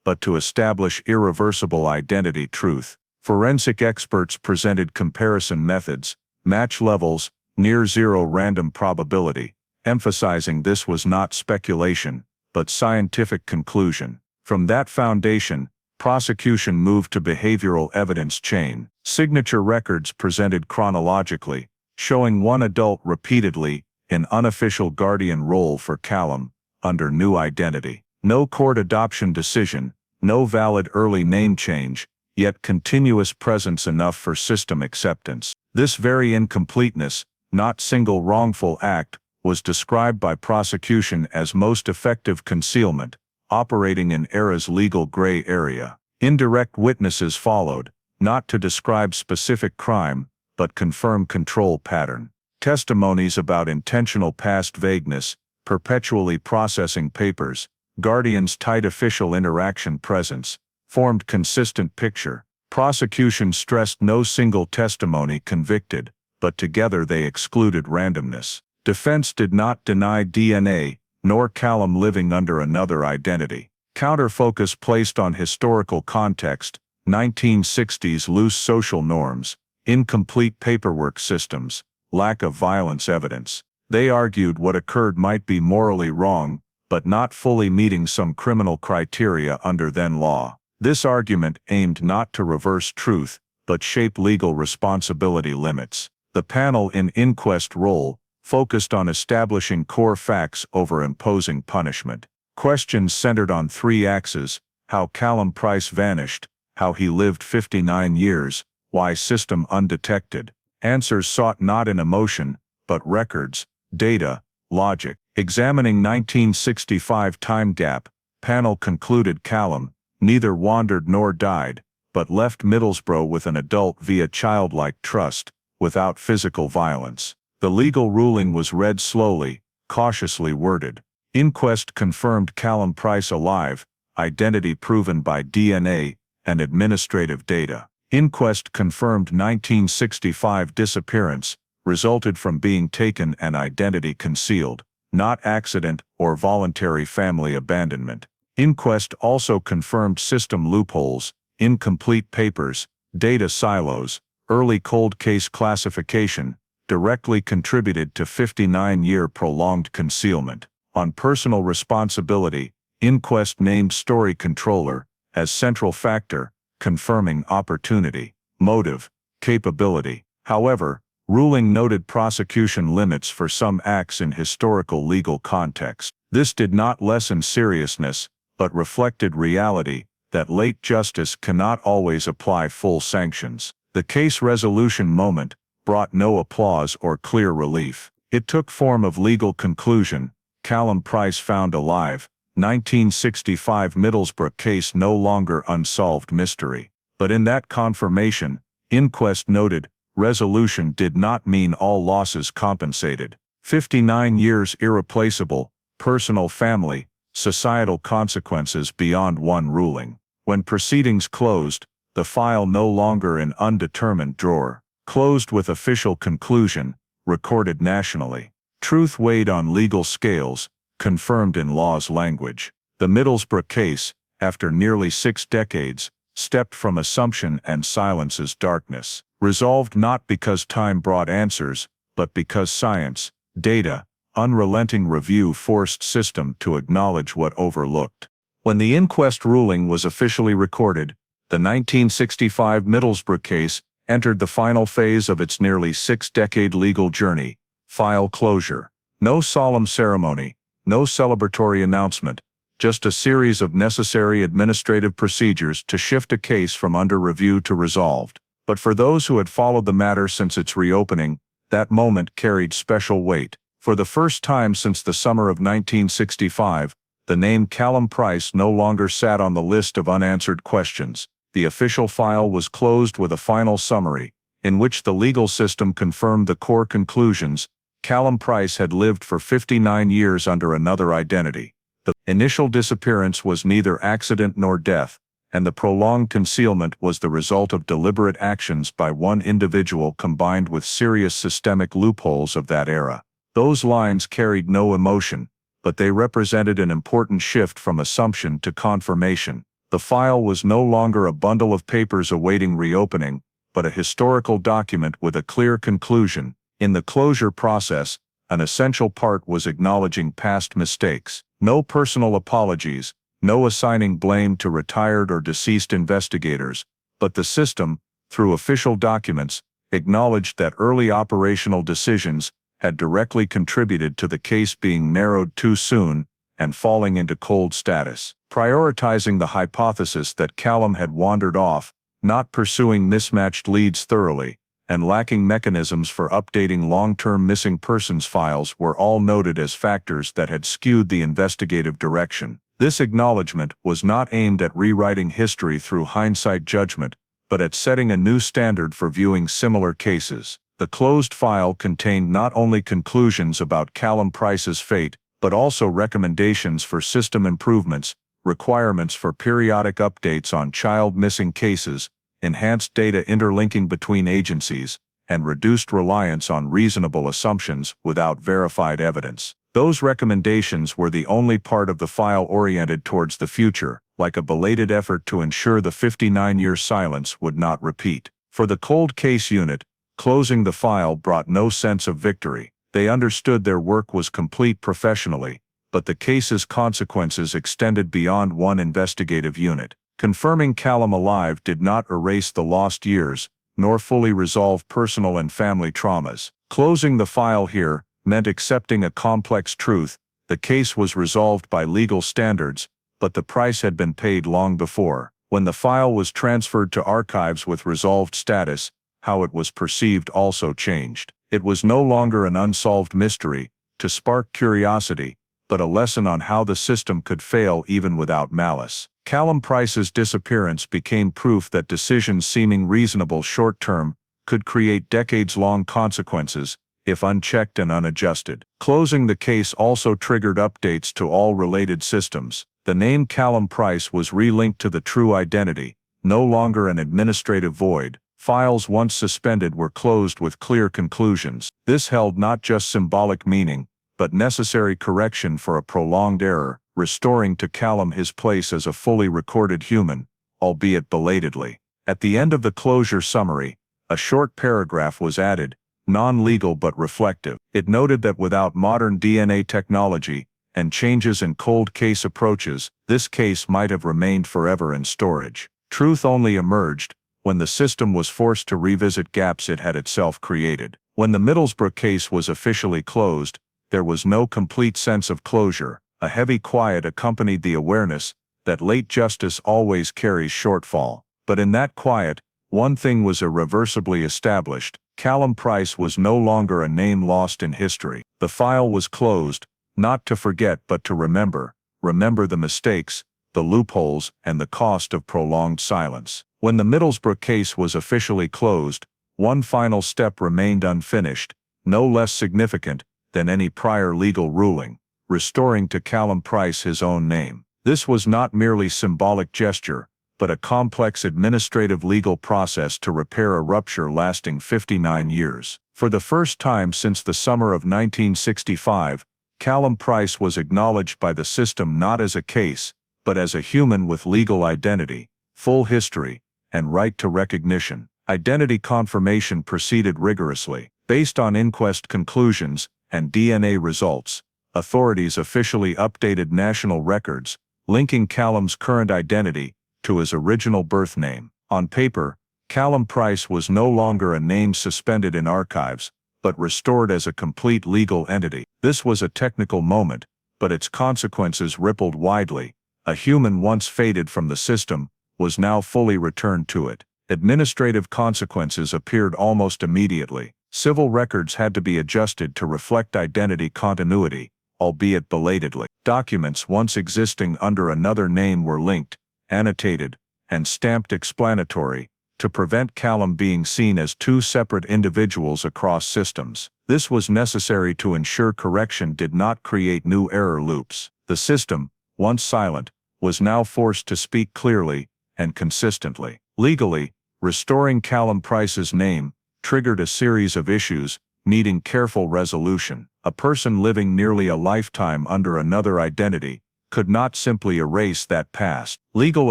Speaker 1: but to establish irreversible identity truth. Forensic experts presented comparison methods, match levels, near-zero random probability, emphasizing this was not speculation, but scientific conclusion. From that foundation, prosecution moved to behavioral evidence chain. Signature records presented chronologically, showing one adult repeatedly in unofficial guardian role for Callum, under new identity. No court adoption decision, no valid early name change, yet continuous presence enough for system acceptance. This very incompleteness, not single wrongful act, was described by prosecution as most effective concealment, operating in era's legal gray area. Indirect witnesses followed, not to describe specific crime, but confirm control pattern. Testimonies about intentional past vagueness, perpetually processing papers, guardians' tight official interaction presence, formed consistent picture. Prosecution stressed no single testimony convicted, but together they excluded randomness. Defense did not deny DNA, nor Callum living under another identity. Counterfocus placed on historical context, 1960s loose social norms, incomplete paperwork systems, lack of violence evidence. They argued what occurred might be morally wrong, but not fully meeting some criminal criteria under then law. This argument aimed not to reverse truth, but shape legal responsibility limits. The panel in inquest role focused on establishing core facts over imposing punishment. Questions centered on 3 axes: how Callum Price vanished, how he lived 59 years, why system undetected. Answers sought not in emotion, but records, data, logic. Examining 1965 time gap, panel concluded Callum neither wandered nor died, but left Middlesbrough with an adult via childlike trust, without physical violence. The legal ruling was read slowly, cautiously worded. Inquest confirmed Callum Price alive, identity proven by DNA and administrative data. Inquest confirmed 1965 disappearance resulted from being taken and identity concealed, not accident or voluntary family abandonment. Inquest also confirmed system loopholes, incomplete papers, data silos, early cold case classification, directly contributed to 59-year prolonged concealment. On personal responsibility, inquest named story controller as central factor, confirming opportunity, motive, capability. However, ruling noted prosecution limits for some acts in historical legal context. This did not lessen seriousness, but reflected reality that late justice cannot always apply full sanctions. The case resolution moment brought no applause or clear relief. It took form of legal conclusion: Callum Price found alive, 1965 Middlesbrough case no longer unsolved mystery. But in that confirmation, inquest noted, resolution did not mean all losses compensated. 59 years irreplaceable, personal family, societal consequences beyond one ruling. When proceedings closed, the file no longer in undetermined drawer, closed with official conclusion, recorded nationally. Truth weighed on legal scales, confirmed in law's language. The Middlesbrough case, after nearly 6 decades, stepped from assumption and silence's darkness. Resolved not because time brought answers, but because science, data, unrelenting review forced system to acknowledge what overlooked. When the inquest ruling was officially recorded, the 1965 Middlesbrough case entered the final phase of its nearly 6-decade legal journey: file closure. No solemn ceremony, no celebratory announcement, just a series of necessary administrative procedures to shift a case from under review to resolved. But for those who had followed the matter since its reopening, that moment carried special weight. For the first time since the summer of 1965, the name Callum Price no longer sat on the list of unanswered questions. The official file was closed with a final summary, in which the legal system confirmed the core conclusions. Callum Price had lived for 59 years under another identity. The initial disappearance was neither accident nor death, and the prolonged concealment was the result of deliberate actions by one individual combined with serious systemic loopholes of that era. Those lines carried no emotion, but they represented an important shift from assumption to confirmation. The file was no longer a bundle of papers awaiting reopening, but a historical document with a clear conclusion. In the closure process, an essential part was acknowledging past mistakes. No personal apologies, no assigning blame to retired or deceased investigators, but the system, through official documents, acknowledged that early operational decisions had directly contributed to the case being narrowed too soon and falling into cold status. Prioritizing the hypothesis that Callum had wandered off, not pursuing mismatched leads thoroughly, and lacking mechanisms for updating long-term missing persons files were all noted as factors that had skewed the investigative direction. This acknowledgement was not aimed at rewriting history through hindsight judgment, but at setting a new standard for viewing similar cases. The closed file contained not only conclusions about Callum Price's fate, but also recommendations for system improvements, requirements for periodic updates on child missing cases, enhanced data interlinking between agencies, and reduced reliance on reasonable assumptions without verified evidence. Those recommendations were the only part of the file oriented towards the future, like a belated effort to ensure the 59-year silence would not repeat. For the cold case unit, closing the file brought no sense of victory. They understood their work was complete professionally, but the case's consequences extended beyond one investigative unit. Confirming Callum alive did not erase the lost years, nor fully resolve personal and family traumas. Closing the file here meant accepting a complex truth: the case was resolved by legal standards, but the price had been paid long before. When the file was transferred to archives with resolved status, how it was perceived also changed. It was no longer an unsolved mystery, to spark curiosity, but a lesson on how the system could fail even without malice. Callum Price's disappearance became proof that decisions seeming reasonable short-term could create decades-long consequences, if unchecked and unadjusted. Closing the case also triggered updates to all related systems. The name Callum Price was relinked to the true identity, no longer an administrative void. Files once suspended were closed with clear conclusions. This held not just symbolic meaning, but necessary correction for a prolonged error, restoring to Callum his place as a fully recorded human, albeit belatedly. At the end of the closure summary, a short paragraph was added, non-legal but reflective. It noted that without modern DNA technology and changes in cold case approaches, this case might have remained forever in storage. Truth only emerged when the system was forced to revisit gaps it had itself created. When the Middlesbrough case was officially closed, there was no complete sense of closure. A heavy quiet accompanied the awareness that late justice always carries shortfall. But in that quiet, one thing was irreversibly established: Callum Price was no longer a name lost in history. The file was closed, not to forget but to remember the mistakes, the loopholes, and the cost of prolonged silence. When the Middlesbrough case was officially closed, one final step remained unfinished, no less significant than any prior legal ruling: restoring to Callum Price his own name. This was not merely symbolic gesture, but a complex administrative legal process to repair a rupture lasting 59 years. For the first time since the summer of 1965, Callum Price was acknowledged by the system not as a case, but as a human with legal identity, full history, and right to recognition. Identity confirmation proceeded rigorously. Based on inquest conclusions and DNA results, authorities officially updated national records, linking Callum's current identity to his original birth name. On paper, Callum Price was no longer a name suspended in archives, but restored as a complete legal entity. This was a technical moment, but its consequences rippled widely. A human once faded from the system was now fully returned to it. Administrative consequences appeared almost immediately. Civil records had to be adjusted to reflect identity continuity, albeit belatedly. Documents once existing under another name were linked, annotated, and stamped explanatory, to prevent Callum being seen as two separate individuals across systems. This was necessary to ensure correction did not create new error loops. The system, once silent, was now forced to speak clearly and consistently. Legally, restoring Callum Price's name triggered a series of issues needing careful resolution. A person living nearly a lifetime under another identity could not simply erase that past. Legal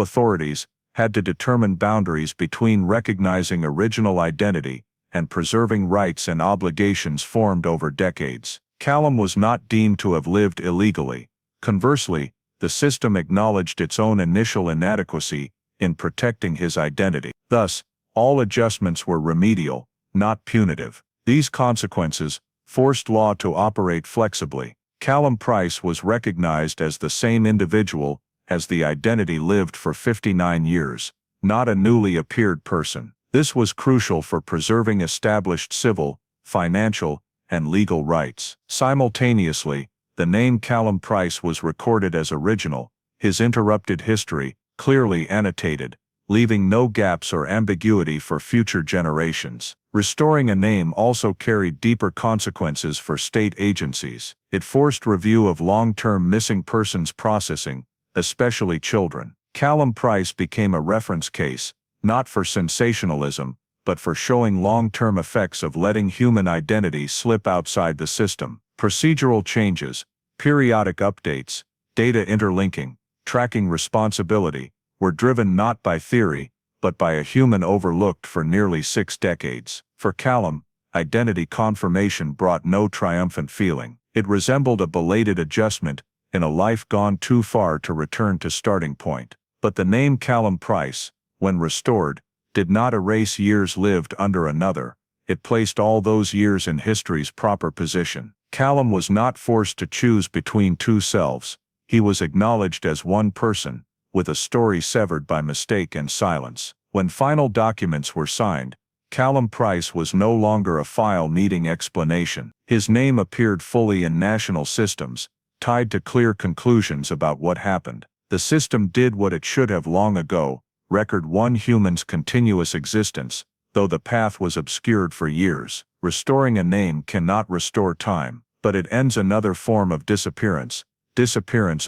Speaker 1: authorities had to determine boundaries between recognizing original identity and preserving rights and obligations formed over decades. Callum was not deemed to have lived illegally. Conversely, the system acknowledged its own initial inadequacy in protecting his identity. Thus, all adjustments were remedial, not punitive. These consequences forced law to operate flexibly. Callum Price was recognized as the same individual as the identity lived for 59 years, not a newly appeared person. This was crucial for preserving established civil, financial, and legal rights. Simultaneously, the name Callum Price was recorded as original, his interrupted history clearly annotated, leaving no gaps or ambiguity for future generations. Restoring a name also carried deeper consequences for state agencies. It forced review of long-term missing persons processing, especially children. Callum Price became a reference case, not for sensationalism, but for showing long-term effects of letting human identity slip outside the system. Procedural changes, periodic updates, data interlinking, tracking responsibility, were driven not by theory, but by a human overlooked for nearly 6 decades. For Callum, identity confirmation brought no triumphant feeling. It resembled a belated adjustment in a life gone too far to return to starting point. But the name Callum Price, when restored, did not erase years lived under another. It placed all those years in history's proper position. Callum was not forced to choose between two selves. He was acknowledged as one person, with a story severed by mistake and silence. When final documents were signed, Callum Price was no longer a file needing explanation. His name appeared fully in national systems, tied to clear conclusions about what happened. The system did what it should have long ago, record one human's continuous existence, though the path was obscured for years. Restoring a name cannot restore time, but it ends another form of disappearance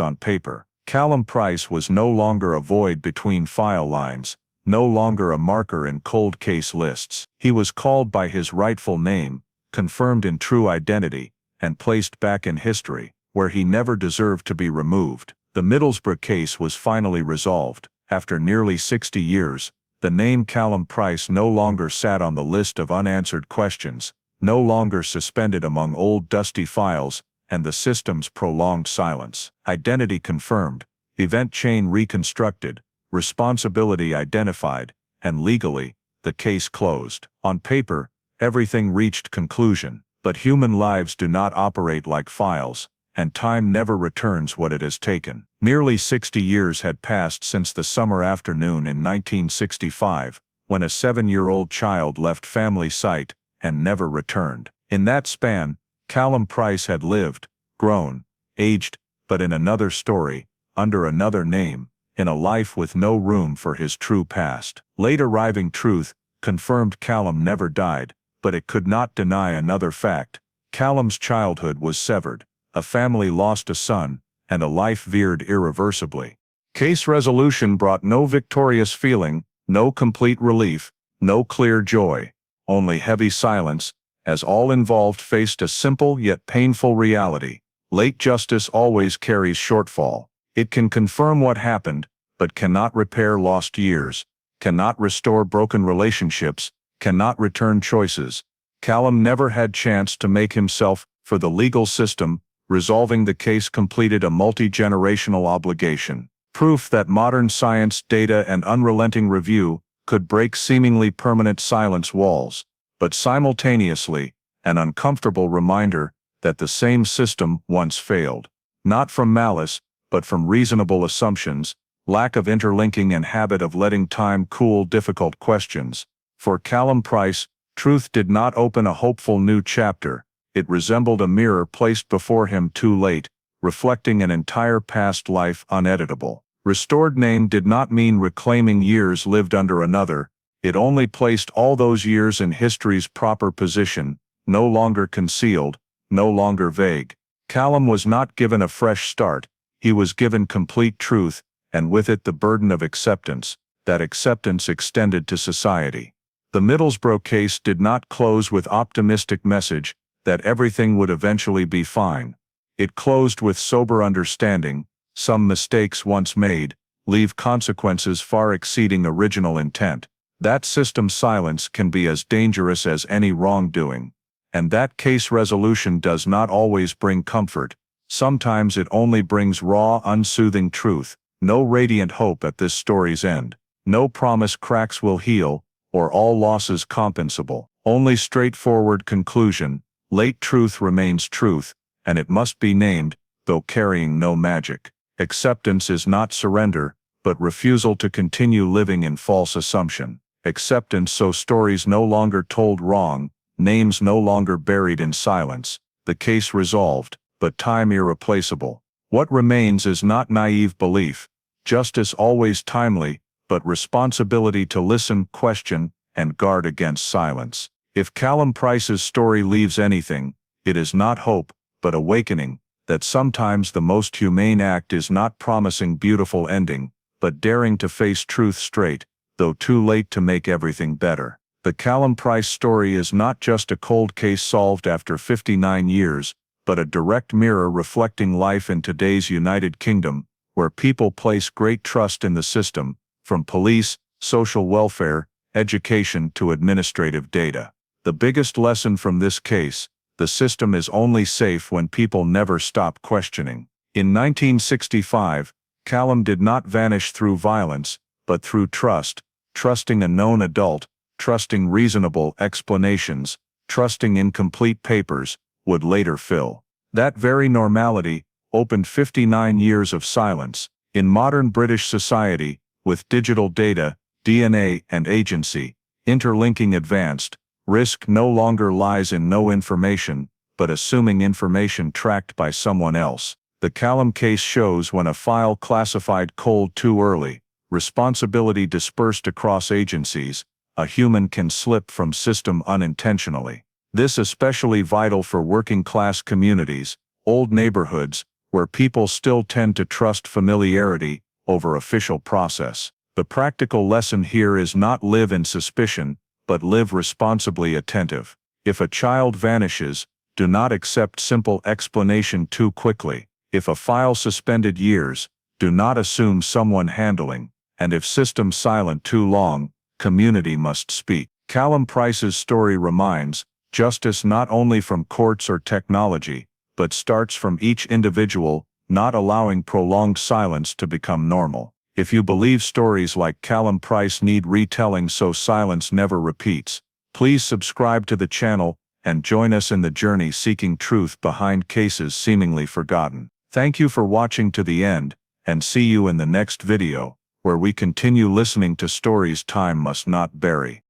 Speaker 1: on paper. Callum Price was no longer a void between file lines, no longer a marker in cold case lists. He was called by his rightful name, confirmed in true identity, and placed back in history, where he never deserved to be removed. The Middlesbrough case was finally resolved. After nearly 60 years, the name Callum Price no longer sat on the list of unanswered questions, no longer suspended among old dusty files, and the system's prolonged silence. Identity confirmed, event chain reconstructed, responsibility identified, and legally, the case closed. On paper, everything reached conclusion, but human lives do not operate like files, and time never returns what it has taken. Nearly 60 years had passed since the summer afternoon in 1965, when a 7-year-old child left family sight and never returned. In that span, Callum Price had lived, grown, aged, but in another story, under another name, in a life with no room for his true past. Late arriving truth confirmed Callum never died, but it could not deny another fact. Callum's childhood was severed, a family lost a son, and a life veered irreversibly. Case resolution brought no victorious feeling, no complete relief, no clear joy, only heavy silence, as all involved faced a simple yet painful reality. Late justice always carries shortfall. It can confirm what happened, but cannot repair lost years, cannot restore broken relationships, cannot return choices. Callum never had chance to make himself for the legal system. Resolving the case completed a multi-generational obligation. Proof that modern science, data, and unrelenting review could break seemingly permanent silence walls, but simultaneously, an uncomfortable reminder that the same system once failed. Not from malice, but from reasonable assumptions, lack of interlinking, and habit of letting time cool difficult questions. For Callum Price, truth did not open a hopeful new chapter. It resembled a mirror placed before him too late, reflecting an entire past life uneditable. Restored name did not mean reclaiming years lived under another. It only placed all those years in history's proper position, no longer concealed, no longer vague. Callum was not given a fresh start. He was given complete truth, and with it the burden of acceptance. That acceptance extended to society. The Middlesbrough case did not close with optimistic message that everything would eventually be fine. It closed with sober understanding. Some mistakes once made leave consequences far exceeding original intent. That system silence can be as dangerous as any wrongdoing. And that case resolution does not always bring comfort. Sometimes it only brings raw, unsoothing truth. No radiant hope at this story's end. No promise cracks will heal, or all losses compensable. Only straightforward conclusion. Late truth remains truth, and it must be named, though carrying no magic. Acceptance is not surrender, but refusal to continue living in false assumption. Acceptance so stories no longer told wrong, names no longer buried in silence, the case resolved, but time irreplaceable. What remains is not naive belief, justice always timely, but responsibility to listen, question, and guard against silence. If Callum Price's story leaves anything, it is not hope, but awakening, that sometimes the most humane act is not promising beautiful ending, but daring to face truth straight, though too late to make everything better. The Callum Price story is not just a cold case solved after 59 years, but a direct mirror reflecting life in today's United Kingdom, where people place great trust in the system, from police, social welfare, education to administrative data. The biggest lesson from this case: the system is only safe when people never stop questioning. In 1965, Callum did not vanish through violence, but through trust, trusting a known adult, trusting reasonable explanations, trusting incomplete papers, would later fill. That very normality opened 59 years of silence. In modern British society, with digital data, DNA, and agency, interlinking advanced, risk no longer lies in no information, but assuming information tracked by someone else. The Callum case shows when a file classified cold too early, responsibility dispersed across agencies, a human can slip from system unintentionally. This especially vital for working-class communities, old neighborhoods, where people still tend to trust familiarity over official process. The practical lesson here is not live in suspicion, but live responsibly attentive. If a child vanishes, do not accept simple explanation too quickly. If a file suspended years, do not assume someone handling. And if system silent too long, community must speak. Callum Price's story reminds, justice not only from courts or technology, but starts from each individual, not allowing prolonged silence to become normal. If you believe stories like Callum Price need retelling so silence never repeats, please subscribe to the channel and join us in the journey seeking truth behind cases seemingly forgotten. Thank you for watching to the end, and see you in the next video, where we continue listening to stories time must not bury.